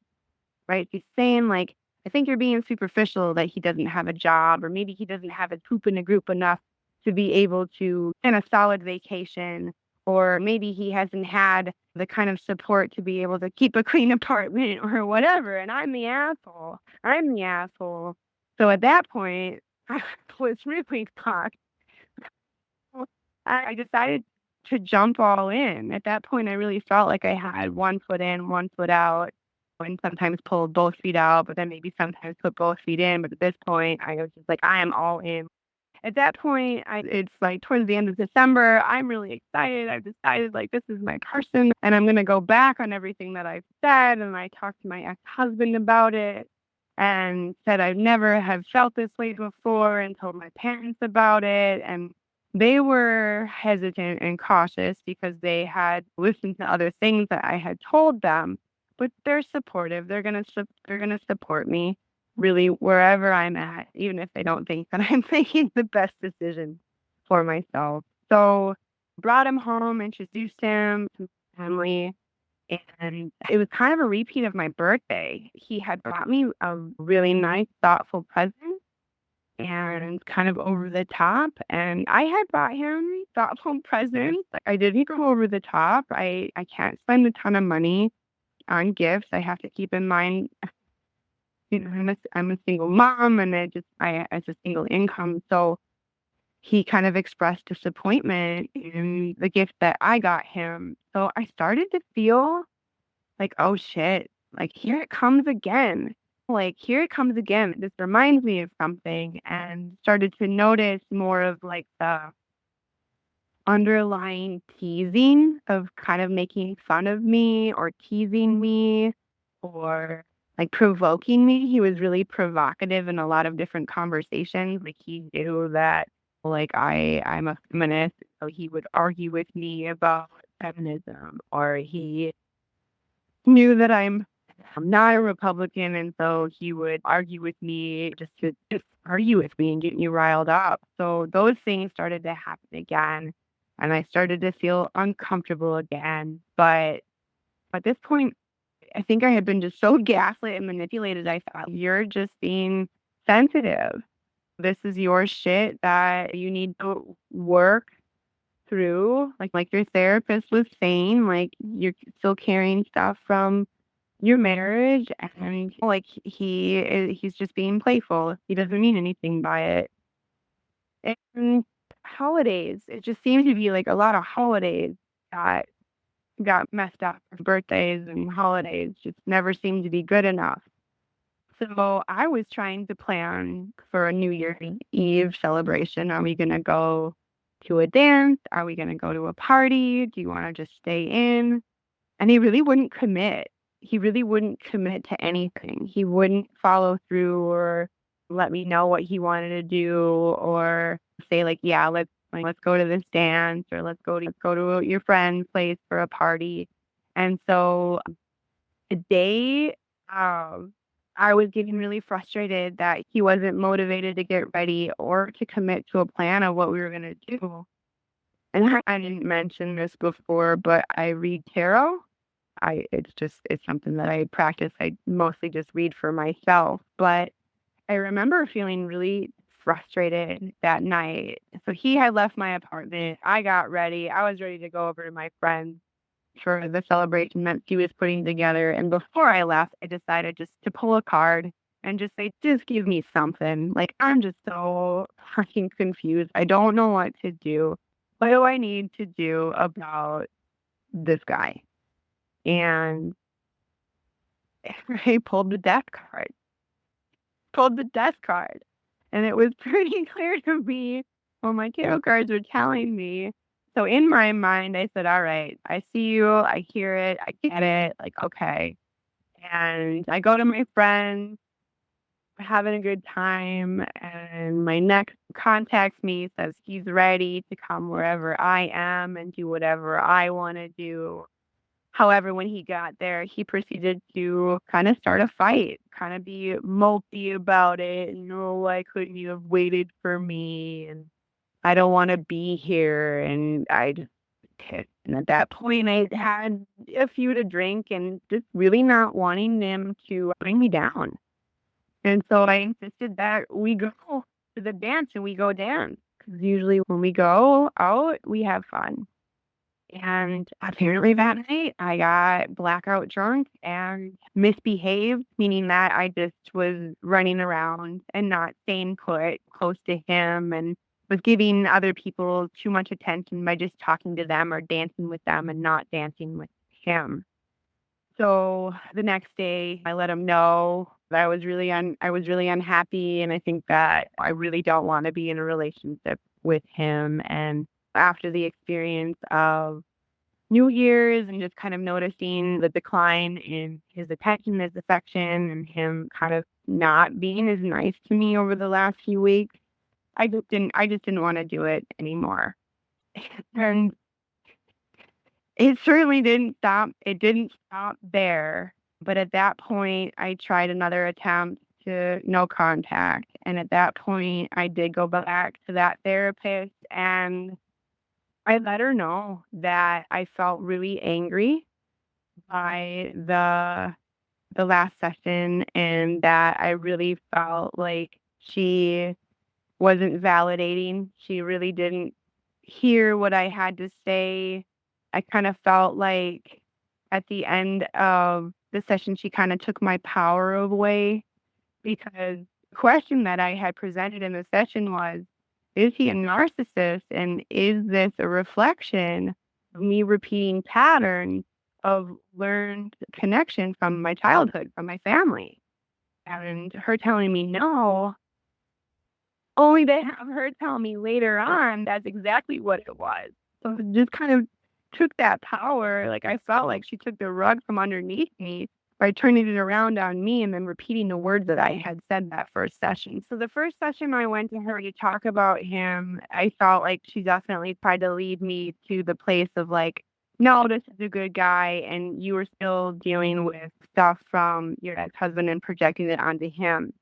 right? She's saying, like, I think you're being superficial that he doesn't have a job, or maybe he doesn't have a poop in a group enough to be able to plan a solid vacation, or maybe he hasn't had the kind of support to be able to keep a clean apartment or whatever. And I'm the asshole. I'm the asshole. So at that point, I was really fucked. I decided to jump all in. At that point, I really felt like I had one foot in, one foot out, and sometimes pulled both feet out, but then maybe sometimes put both feet in. But at this point, I was just like, I am all in. At that point, it's like towards the end of December. I'm really excited. I've decided like this is my person, and I'm going to go back on everything that I've said. And I talked to my ex-husband about it and said I've never have felt this way before, and told my parents about it. And they were hesitant and cautious because they had listened to other things that I had told them, but they're supportive. They're gonna support me really wherever I'm at, even if they don't think that I'm making the best decision for myself. So brought him home, introduced him to my family, and it was kind of a repeat of my birthday. He had brought me a really nice, thoughtful present, and kind of over the top. And I had bought him thoughtful presents. Like, I didn't go over the top. I can't spend a ton of money on gifts. I have to keep in mind, I'm a single mom, and I as a single income. So he kind of expressed disappointment in the gift that I got him. So I started to feel like, oh shit, like here it comes again. Like, here it comes again. This reminds me of something, and started to notice more of like the underlying teasing of kind of making fun of me or teasing me or like provoking me. He was really provocative in a lot of different conversations. Like, he knew that like I'm a feminist, so he would argue with me about feminism, or he knew that I'm not a Republican, and so he would argue with me just argue with me and get me riled up. So those things started to happen again, and I started to feel uncomfortable again. But at this point, I think I had been just so gaslit and manipulated. I thought, you're just being sensitive. This is your shit that you need to work through. Like your therapist was saying, like, you're still carrying stuff from your marriage, and like he's just being playful. He doesn't mean anything by it. And holidays, it just seems to be like a lot of holidays got got messed up. Birthdays and holidays just never seemed to be good enough. So I was trying to plan for a New Year's Eve celebration. Are we gonna go to a dance? Are we gonna go to a party? Do you want to just stay in? And he really wouldn't commit. He really wouldn't commit to anything. He wouldn't follow through or let me know what he wanted to do, or say like, yeah, let's go to this dance, or let's go to your friend's place for a party. And so the day I was getting really frustrated that he wasn't motivated to get ready or to commit to a plan of what we were gonna do. And I didn't mention this before, but I read tarot. It's something that I practice. I mostly just read for myself, but I remember feeling really frustrated that night. So he had left my apartment. I got ready. I was ready to go over to my friend's for the celebration that she was putting together. And before I left, I decided just to pull a card and just say, just give me something. Like, I'm just so fucking confused. I don't know what to do. What do I need to do about this guy? And I pulled the death card. Pulled the death card. And it was pretty clear to me what my tarot cards were telling me. So in my mind, I said, all right, I see you, I hear it, I get it, like, okay. And I go to my friends, having a good time, and my next contacts me, says he's ready to come wherever I am and do whatever I want to do. However, when he got there, he proceeded to kind of start a fight, kind of be multy about it. No, why couldn't you have waited for me? And I don't want to be here. And I just, and at that point, I had a few to drink and just really not wanting him to bring me down. And so I insisted that we go to the dance and we go dance. Because usually when we go out, we have fun. And apparently that night I got blackout drunk and misbehaved, meaning that I just was running around and not staying put close to him, and was giving other people too much attention by just talking to them or dancing with them and not dancing with him. So the next day I let him know that I was really unhappy, and I think that I really don't want to be in a relationship with him. And after the experience of New Year's and just kind of noticing the decline in his attention, his affection, and him kind of not being as nice to me over the last few weeks, I just didn't want to do it anymore. And it certainly didn't stop. It didn't stop there. But at that point, I tried another attempt to no contact. And at that point, I did go back to that therapist, and I let her know that I felt really angry by the last session, and that I really felt like she wasn't validating. She really didn't hear what I had to say. I kind of felt like at the end of the session, she kind of took my power away, because the question that I had presented in the session was, is he a narcissist? And is this a reflection of me repeating patterns of learned connection from my childhood, from my family? And her telling me no, only to have her tell me later on that's exactly what it was. So it just kind of took that power. Like, I felt like she took the rug from underneath me by turning it around on me and then repeating the words that I had said that first session. So the first session I went to her to talk about him, I felt like she definitely tried to lead me to the place of like, no, this is a good guy, and you were still dealing with stuff from your ex-husband and projecting it onto him.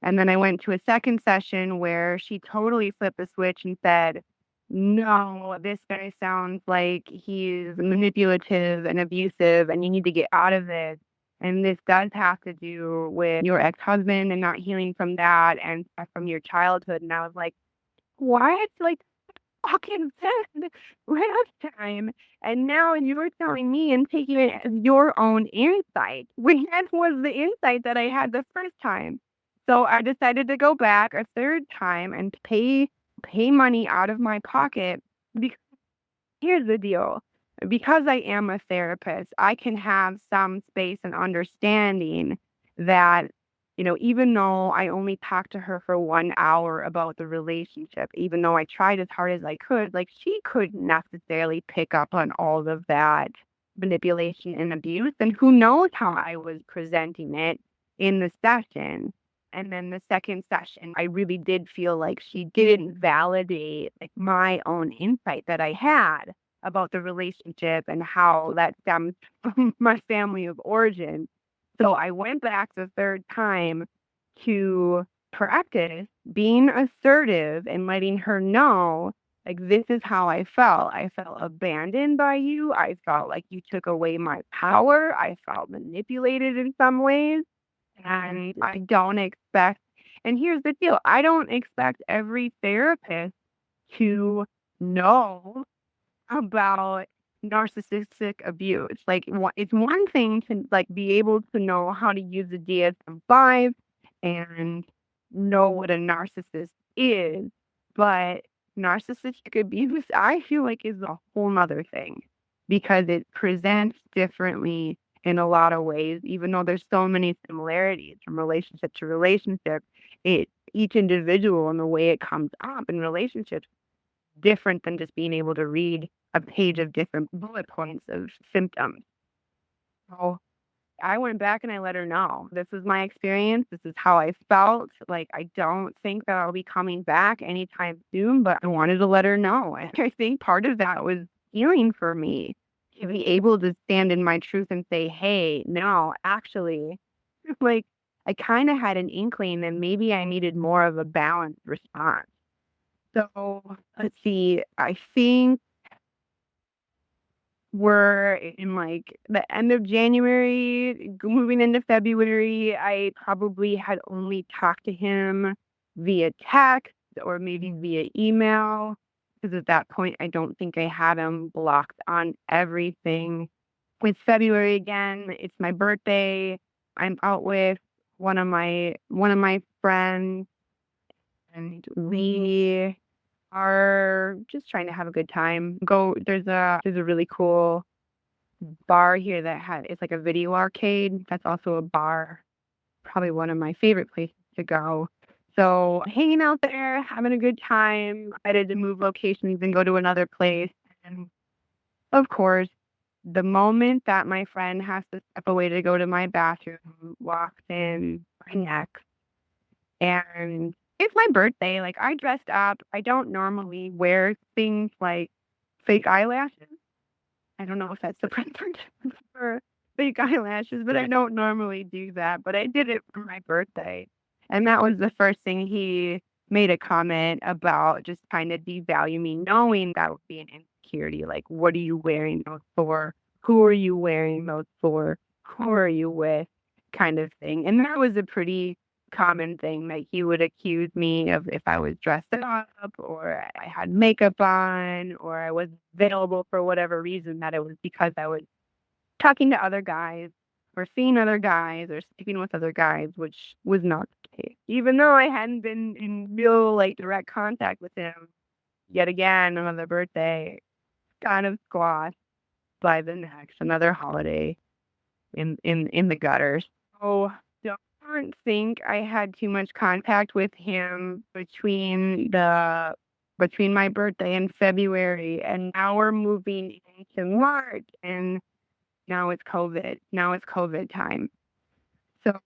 And then I went to a second session where she totally flipped the switch and said, no, this guy sounds like he's manipulative and abusive, and you need to get out of this. And this does have to do with your ex-husband and not healing from that and stuff from your childhood. And I was like, what? Like, fucking said last time. And now you're telling me and taking it as your own insight, when that was the insight that I had the first time. So I decided to go back a third time and pay money out of my pocket, because here's the deal. Because I am a therapist, I can have some space and understanding that, even though I only talked to her for 1 hour about the relationship, even though I tried as hard as I could, like, she couldn't necessarily pick up on all of that manipulation and abuse. And who knows how I was presenting it in the session. And then the second session, I really did feel like she didn't validate like my own insight that I had about the relationship and how that stems from my family of origin. So I went back the third time to practice being assertive and letting her know, like, this is how I felt. I felt abandoned by you. I felt like you took away my power. I felt manipulated in some ways. And I don't expect, and here's the deal, I don't expect every therapist to know about narcissistic abuse. Like, it's one thing to like be able to know how to use the DSM-5 and know what a narcissist is, but narcissistic abuse, I feel like, is a whole nother thing, because it presents differently in a lot of ways. Even though there's so many similarities from relationship to relationship, each individual and the way it comes up in relationships different than just being able to read a page of different bullet points of symptoms. So I went back and I let her know, this is my experience. This is how I felt. Like, I don't think that I'll be coming back anytime soon, but I wanted to let her know. And I think part of that was healing for me, to be able to stand in my truth and say, hey, no, actually, like, I kind of had an inkling that maybe I needed more of a balanced response. So let's see, I think we're in like the end of January, moving into February. I probably had only talked to him via text or maybe via email, because at that point I don't think I had him blocked on everything. With February again, it's my birthday. I'm out with one of my friends, and we are just trying to have a good time. There's a really cool bar here that it's like a video arcade. That's also a bar. Probably one of my favorite places to go. So hanging out there, having a good time. Excited to move locations and go to another place. And of course, the moment that my friend has to step away to go to my bathroom, walks in my neck. And it's my birthday. Like, I dressed up. I don't normally wear things like fake eyelashes. I don't know if that's the proper term for fake eyelashes, but I don't normally do that. But I did it for my birthday. And that was the first thing he made a comment about, just trying to devalue me, knowing that would be an insecurity. Like, what are you wearing those for? Who are you wearing those for? Who are you with? Kind of thing. And that was a pretty common thing that he would accuse me of if I was dressed up or I had makeup on or I was available for whatever reason, that it was because I was talking to other guys or seeing other guys or sleeping with other guys, which was not the case. Even though I hadn't been in real, like, direct contact with him, yet again, another birthday, kind of squashed by the next, another holiday in the gutters. So don't think I had too much contact with him between my birthday in February, and now we're moving into March, and now it's COVID. Now it's COVID time. So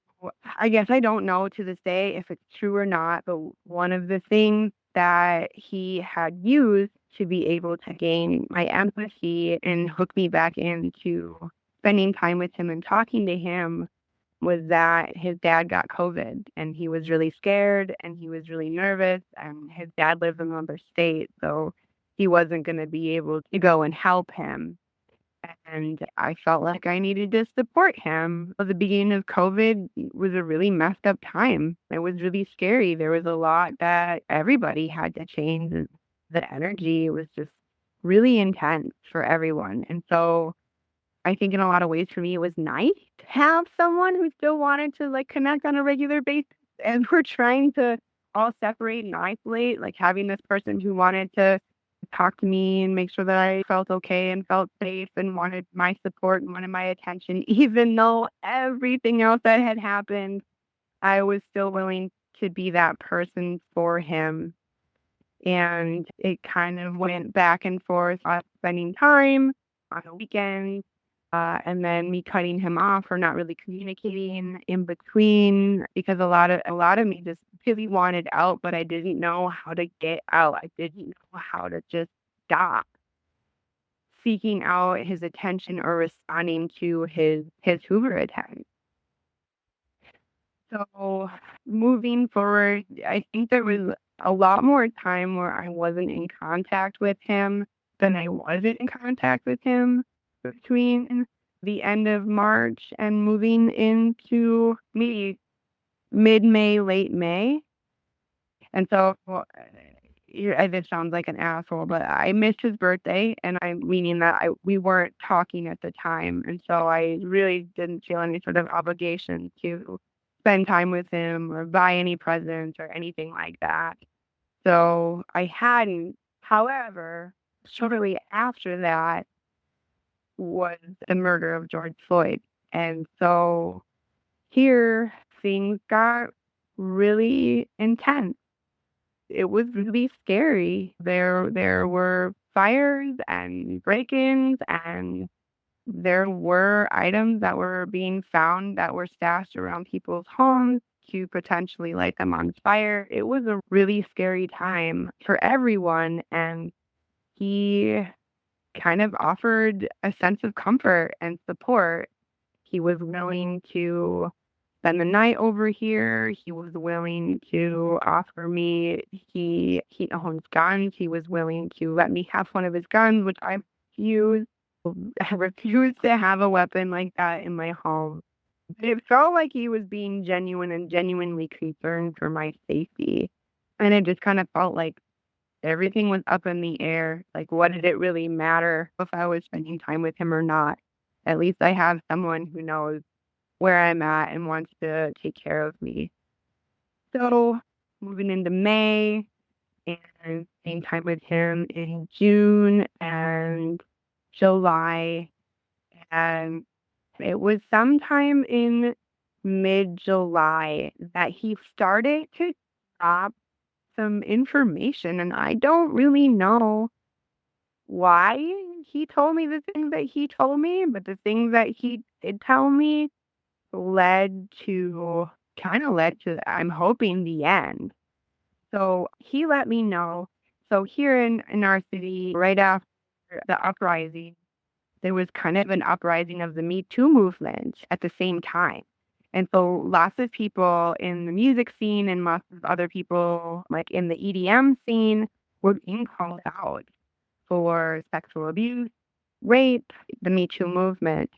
I guess I don't know to this day if it's true or not, but one of the things that he had used to be able to gain my empathy and hook me back into spending time with him and talking to him was that his dad got COVID and he was really scared and he was really nervous, and his dad lives in another state, so he wasn't going to be able to go and help him. And I felt like I needed to support him. At the beginning of COVID was a really messed up time. It was really scary. There was a lot that everybody had to change. And the energy was just really intense for everyone. And so I think in a lot of ways for me, it was nice to have someone who still wanted to, like, connect on a regular basis. And we're trying to all separate and isolate, like having this person who wanted to talk to me and make sure that I felt okay and felt safe and wanted my support and wanted my attention, even though everything else that had happened, I was still willing to be that person for him. And it kind of went back and forth, us spending time on the weekends, and then me cutting him off or not really communicating in between, because a lot of me just really wanted out, but I didn't know how to get out. I didn't know how to just stop seeking out his attention or responding to his Hoover attempt. So moving forward, I think there was a lot more time where I wasn't in contact with him than I wasn't in contact with him between the end of March and moving into maybe mid-May, late May. And so this sounds like an asshole, but I missed his birthday, and I'm meaning that we weren't talking at the time. And so I really didn't feel any sort of obligation to spend time with him or buy any presents or anything like that. So I hadn't. However, shortly after that was the murder of George Floyd. And so here things got really intense. It was really scary. There were fires and break-ins, and there were items that were being found that were stashed around people's homes to potentially light them on fire. It was a really scary time for everyone, and he kind of offered a sense of comfort and support. He was willing to spend the night over here. He was willing to offer me, he owns guns. He was willing to let me have one of his guns, which I refused. I refused to have a weapon like that in my home. It felt like he was being genuine and genuinely concerned for my safety. And it just kind of felt like everything was up in the air. Like, what did it really matter if I was spending time with him or not? At least I have someone who knows where I'm at and wants to take care of me. So moving into May and spending time with him in June and July. And it was sometime in mid-July that he started to drop some information, and I don't really know why he told me the things that he told me, but the things that he did tell me led to I'm hoping, the end. So he let me know. So here in our city, right after the uprising, there was kind of an uprising of the Me Too movement at the same time. And so lots of people in the music scene and lots of other people, like in the EDM scene, were being called out for sexual abuse, rape, the Me Too movement.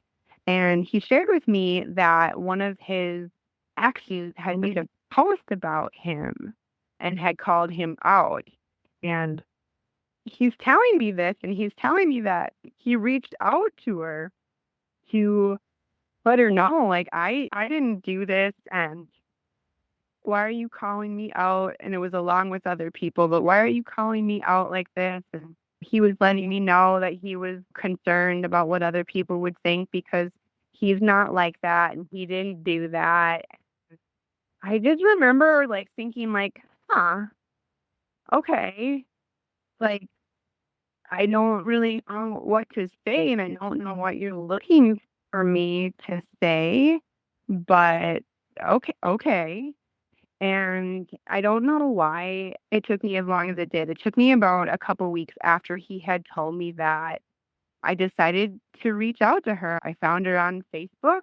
And he shared with me that one of his exes had made a post about him and had called him out. And he's telling me this, and he's telling me that he reached out to her to let her know, like, I didn't do this, and why are you calling me out? And it was along with other people, but why are you calling me out like this? And he was letting me know that he was concerned about what other people would think because he's not like that and he didn't do that. I just remember like thinking like, huh, okay. Like I don't really know what to say and I don't know what you're looking for me to say, but okay. And I don't know why it took me as long as it did. It took me about a couple weeks after he had told me that I decided to reach out to her. I found her on Facebook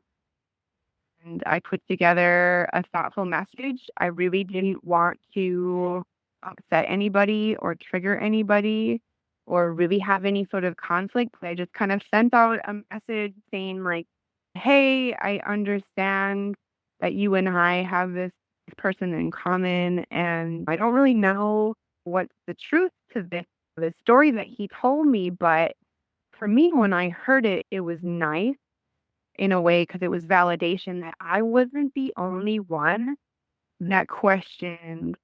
and I put together a thoughtful message. I really didn't want to upset anybody or trigger anybody or really have any sort of conflict. I just kind of sent out a message saying like, hey, I understand that you and I have this person in common and I don't really know what's the truth to this story that he told me, but for me when I heard it, it was nice in a way because it was validation that I wasn't the only one that questioned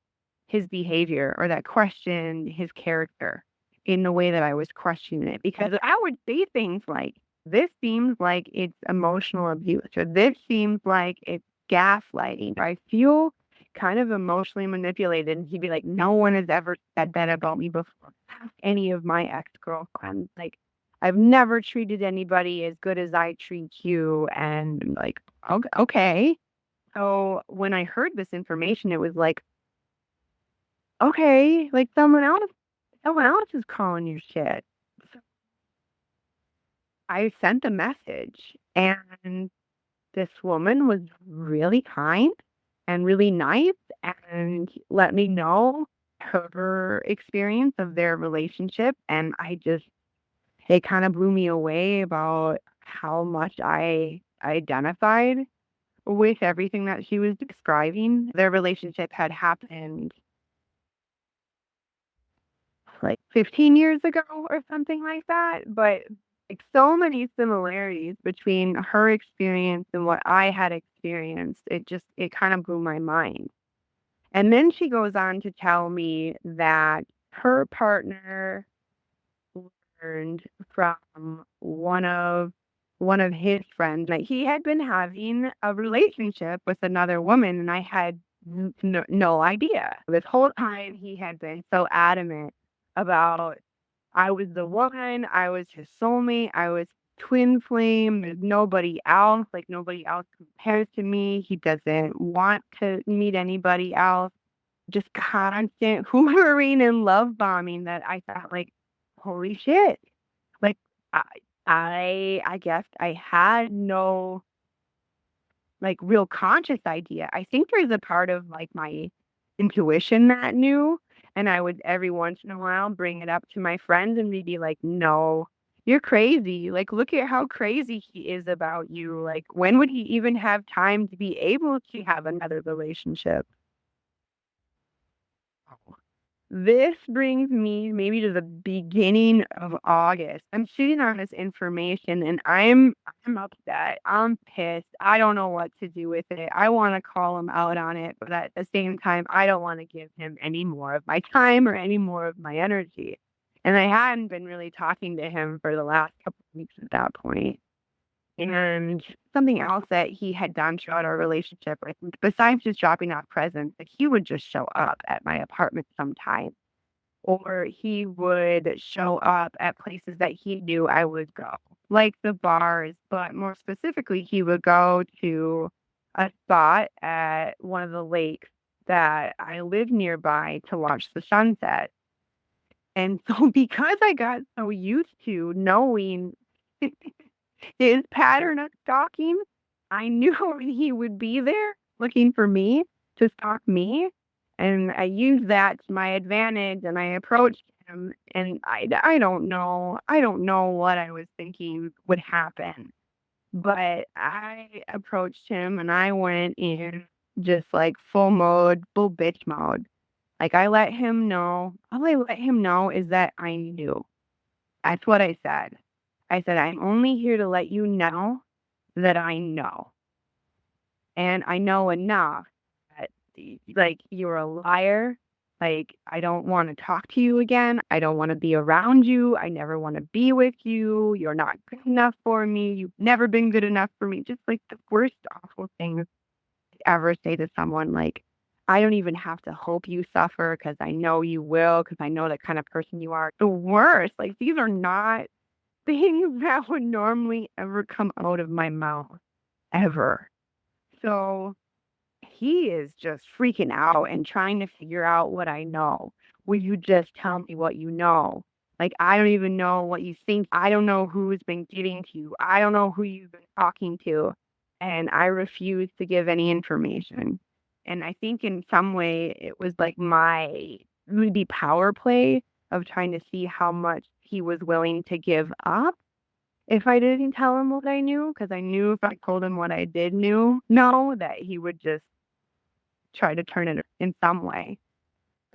his behavior or that questioned his character in the way that I was questioning it. Because I would say things like, this seems like it's emotional abuse, or this seems like it's gaslighting, or I feel kind of emotionally manipulated. And he'd be like, no one has ever said that about me before. Ask any of my ex-girlfriends. Like, I've never treated anybody as good as I treat you. And like, okay. So when I heard this information, it was like, okay, like someone else is calling you shit. So I sent a message and this woman was really kind and really nice and let me know her experience of their relationship. And it kind of blew me away about how much I identified with everything that she was describing. Their relationship had happened like 15 years ago or something like that, but like so many similarities between her experience and what I had experienced. It kind of blew my mind. And then she goes on to tell me that her partner learned from one of his friends that he had been having a relationship with another woman, and I had no idea. This whole time he had been so adamant about I was the one, I was his soulmate, I was twin flame, there's nobody else, like nobody else compares to me. He doesn't want to meet anybody else. Just constant hoovering and love bombing that I thought like, holy shit. Like I I guess I had no like real conscious idea. I think there's a part of like my intuition that knew, and I would every once in a while bring it up to my friends and they'd be like, "No, you're crazy. Like look at how crazy he is about you. Like when would he even have time to be able to have another relationship?" This brings me maybe to the beginning of August. I'm sitting on this information and I'm upset. I'm pissed. I don't know what to do with it. I want to call him out on it, but at the same time, I don't want to give him any more of my time or any more of my energy. And I hadn't been really talking to him for the last couple of weeks at that point. And something else that he had done throughout our relationship, like, besides just dropping off presents, like he would just show up at my apartment sometimes, or he would show up at places that he knew I would go, like the bars, but more specifically, he would go to a spot at one of the lakes that I live nearby to watch the sunset. And so because I got so used to knowing his pattern of stalking, I knew he would be there looking for me to stalk me. And I used that to my advantage and I approached him and I don't know. I don't know what I was thinking would happen. But I approached him and I went in just like full mode, full bitch mode. Like I let him know, all I let him know is that I knew. That's what I said. I said, I'm only here to let you know that I know. And I know enough that, like, you're a liar. Like, I don't want to talk to you again. I don't want to be around you. I never want to be with you. You're not good enough for me. You've never been good enough for me. Just like the worst awful things to ever say to someone. Like, I don't even have to hope you suffer because I know you will, because I know the kind of person you are. The worst. Like, these are not things that would normally ever come out of my mouth. Ever. So he is just freaking out and trying to figure out what I know. Will you just tell me what you know? Like, I don't even know what you think. I don't know who's been getting to you. I don't know who you've been talking to. And I refuse to give any information. And I think in some way it was like my maybe power play of trying to see how much he was willing to give up if I didn't tell him what I knew, because I knew if I told him what I did know that he would just try to turn it in some way.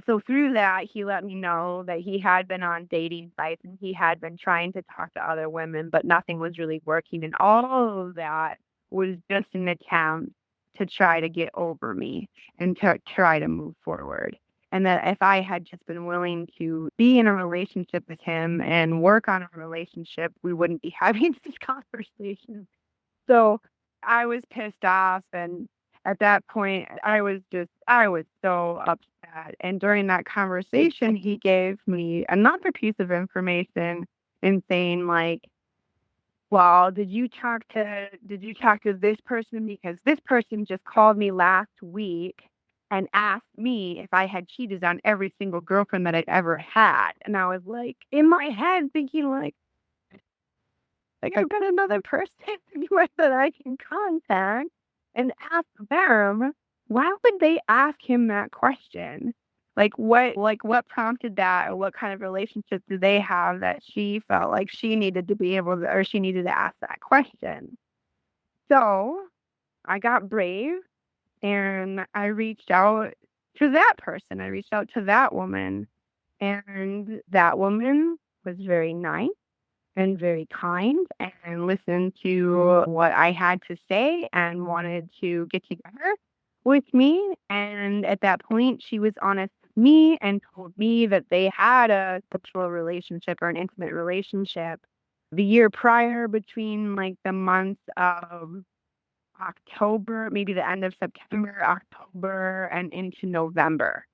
So through that, he let me know that he had been on dating sites and he had been trying to talk to other women, but nothing was really working. And all of that was just an attempt to try to get over me and to try to move forward. And that if I had just been willing to be in a relationship with him and work on a relationship, we wouldn't be having these conversations. So I was pissed off, and at that point, I was so upset. And during that conversation, he gave me another piece of information in saying like, well, did you talk to this person? Because this person just called me last week and asked me if I had cheated on every single girlfriend that I'd ever had. And I was like, in my head thinking like I've got another person that I can contact and ask them, why would they ask him that question? What prompted that, or what kind of relationship do they have that she felt like she needed to be able to, or she needed to ask that question? So I got brave and I reached out to that person. I reached out to that woman, and that woman was very nice and very kind and listened to what I had to say and wanted to get together with me. And at that point, she was honest with me and told me that they had a sexual relationship or an intimate relationship the year prior, between like the months of October, maybe the end of September, October, and into November.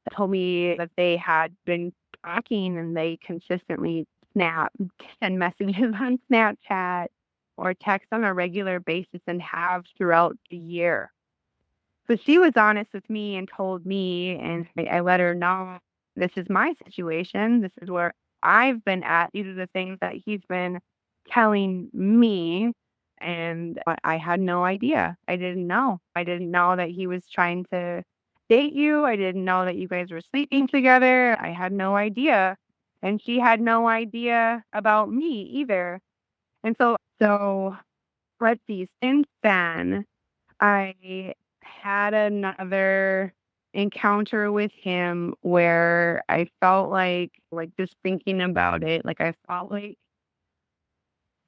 They told me that they had been talking and they consistently send messages on Snapchat or text on a regular basis and have throughout the year. So she was honest with me and told me, and I let her know, this is my situation. This is where I've been at. These are the things that he's been telling me. And I had no idea. I didn't know. I didn't know that he was trying to date you. I didn't know that you guys were sleeping together. I had no idea. And she had no idea about me either. And so let's see, since then, I had another encounter with him where I felt like just thinking about it, like I felt like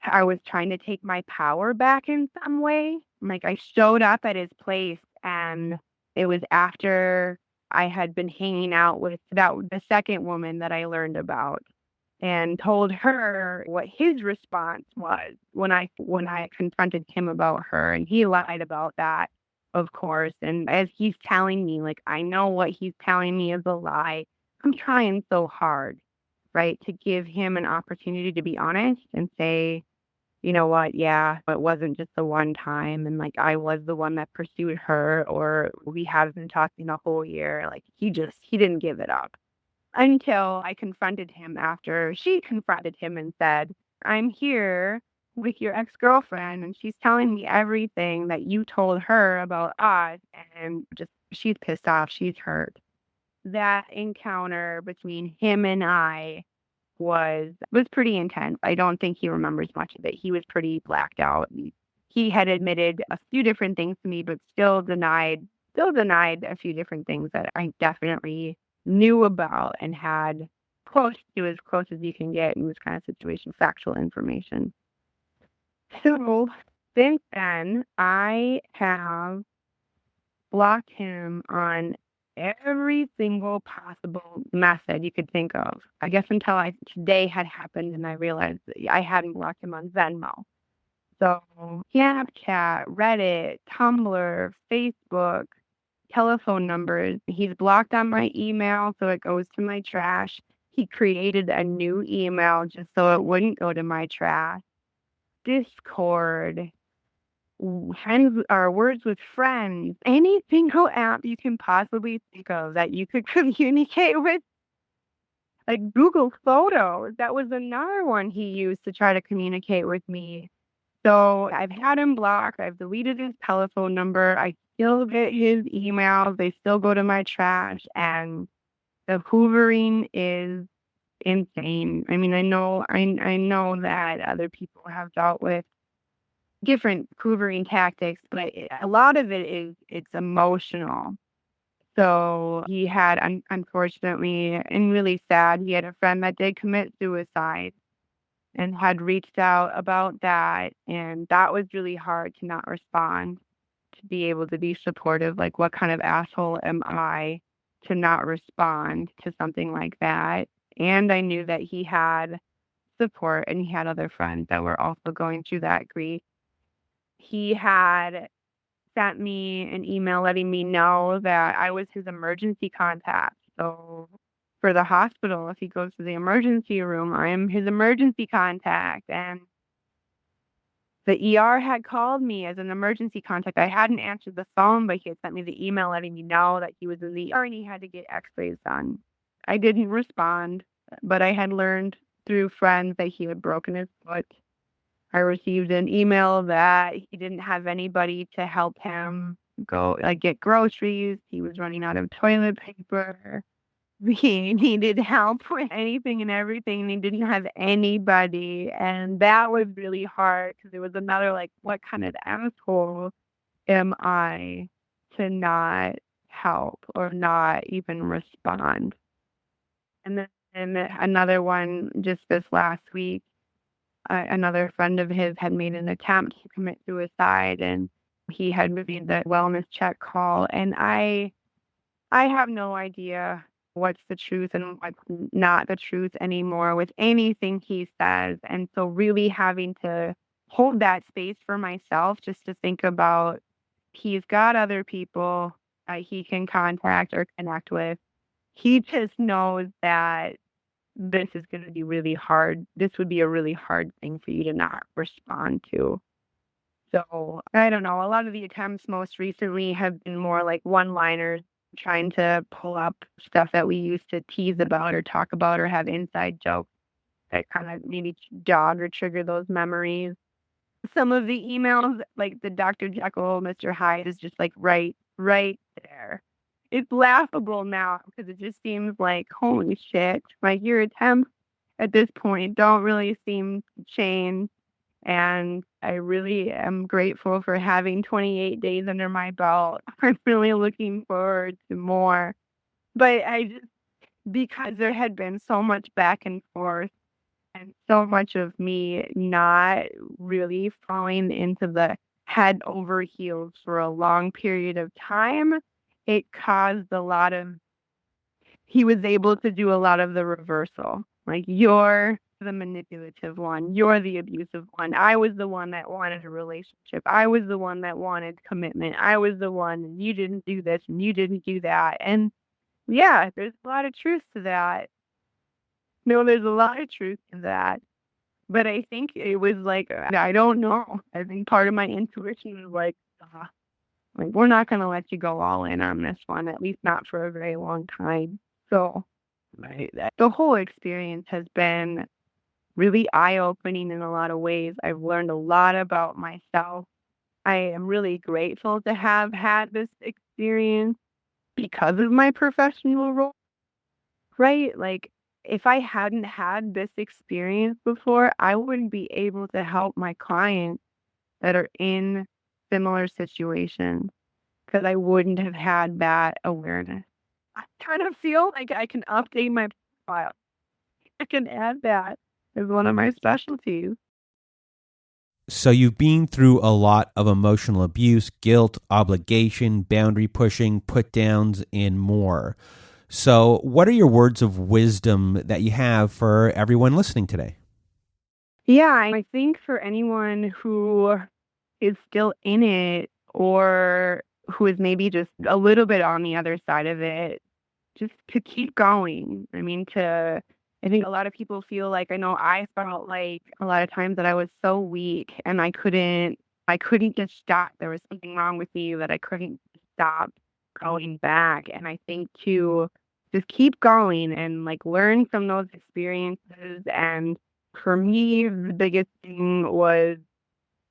I was trying to take my power back in some way. Like I showed up at his place and it was after I had been hanging out with the second woman that I learned about, and told her what his response was when I confronted him about her, and he lied about that, of course. And as he's telling me, like, I know what he's telling me is a lie. I'm trying so hard, right, to give him an opportunity to be honest and say, you know what, yeah, it wasn't just the one time, and like I was the one that pursued her, or we haven't been talking the whole year. Like he didn't give it up until I confronted him after she confronted him and said, I'm here with your ex-girlfriend and she's telling me everything that you told her about us, and just she's pissed off, she's hurt. That encounter between him and I was pretty intense. I don't think he remembers much of it. He was pretty blacked out. he had admitted a few different things to me, but still denied a few different things that I definitely knew about and had close to, as close as you can get in this kind of situation, factual information. So since then, I have blocked him on every single possible method you could think of. I guess until today had happened and I realized that I hadn't blocked him on Venmo. So Snapchat, Reddit, Tumblr, Facebook, telephone numbers. He's blocked on my email, so it goes to my trash. He created a new email just so it wouldn't go to my trash. Discord, words with friends, any single app you can possibly think of that you could communicate with. Like Google Photos, that was another one he used to try to communicate with me. So I've had him blocked. I've deleted his telephone number. I still get his emails. They still go to my trash. And the hoovering is insane. I mean, I know that other people have dealt with different hoovering tactics, but a lot of it's emotional. So he had, unfortunately, and really sad, he had a friend that did commit suicide and had reached out about that. And that was really hard to not respond, to be able to be supportive. Like, what kind of asshole am I to not respond to something like that? And I knew that he had support and he had other friends that were also going through that grief. He had sent me an email letting me know that I was his emergency contact. So for the hospital, if he goes to the emergency room, I am his emergency contact. And the ER had called me as an emergency contact. I hadn't answered the phone, but he had sent me the email letting me know that he was in the ER and he had to get x-rays done. I didn't respond, but I had learned through friends that he had broken his foot. I received an email that he didn't have anybody to help him go get groceries. He was running out of toilet paper. He needed help with anything and everything, and he didn't have anybody. And that was really hard because it was another, what kind of asshole am I to not help or not even respond? And then another one just this last week, another friend of his had made an attempt to commit suicide, and he had made the wellness check call. And I have no idea what's the truth and what's not the truth anymore with anything he says. And so really having to hold that space for myself just to think about, he's got other people he can contact or connect with. He just knows that this is going to be really hard. This would be a really hard thing for you to not respond to. So I don't know. A lot of the attempts most recently have been more like one-liners, trying to pull up stuff that we used to tease about or talk about or have inside jokes that kind of maybe jog or trigger those memories. Some of the emails, like the Dr. Jekyll, Mr. Hyde, is just right there. It's laughable now because it just seems like, holy shit, your attempts at this point don't really seem to change. And I really am grateful for having 28 days under my belt. I'm really looking forward to more. But because there had been so much back and forth and so much of me not really falling into the head over heels for a long period of time, it caused he was able to do a lot of the reversal. You're the manipulative one. You're the abusive one. I was the one that wanted a relationship. I was the one that wanted commitment. I was the one, and you didn't do this, and you didn't do that. And yeah, there's a lot of truth to that. No, there's a lot of truth in that. But I think it was I don't know. I think part of my intuition was we're not going to let you go all in on this one, at least not for a very long time. So the whole experience has been really eye-opening in a lot of ways. I've learned a lot about myself. I am really grateful to have had this experience because of my professional role, right? If I hadn't had this experience before, I wouldn't be able to help my clients that are in similar situations, because I wouldn't have had that awareness. I kind of feel like I can update my profile. I can add that as one of my specialties. So you've been through a lot of emotional abuse, guilt, obligation, boundary pushing, put downs, and more. So what are your words of wisdom that you have for everyone listening today? Yeah, I think for anyone who is still in it, or who is maybe just a little bit on the other side of it, just to keep going. I think a lot of people feel like, I know I felt like a lot of times that I was so weak and I couldn't just stop. There was something wrong with me that I couldn't stop going back. And I think to just keep going and like learn from those experiences. And for me, the biggest thing was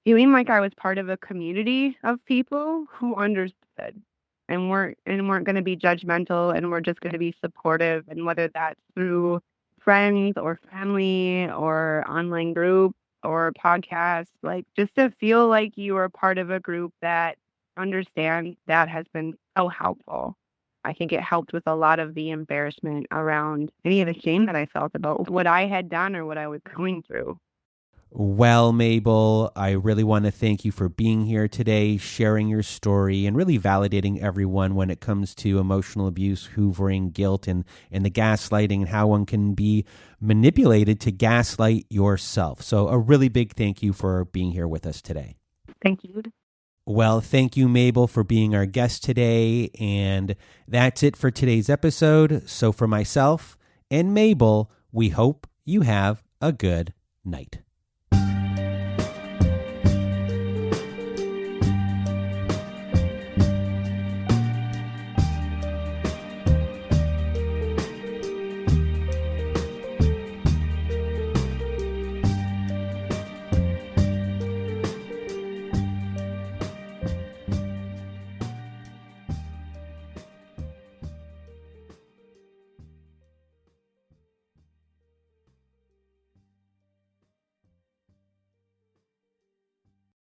feeling like I was part of a community of people who understood and weren't going to be judgmental, and were just going to be supportive. And whether that's through friends or family or online groups or podcasts, like just to feel like you are part of a group that understands, that has been so helpful. I think it helped with a lot of the embarrassment around any of the shame that I felt about what I had done or what I was going through. Well, Mabel, I really want to thank you for being here today, sharing your story, and really validating everyone when it comes to emotional abuse, hoovering, guilt, and the gaslighting, and how one can be manipulated to gaslight yourself. So a really big thank you for being here with us today. Thank you. Well, thank you, Mabel, for being our guest today. And that's it for today's episode. So for myself and Mabel, we hope you have a good night.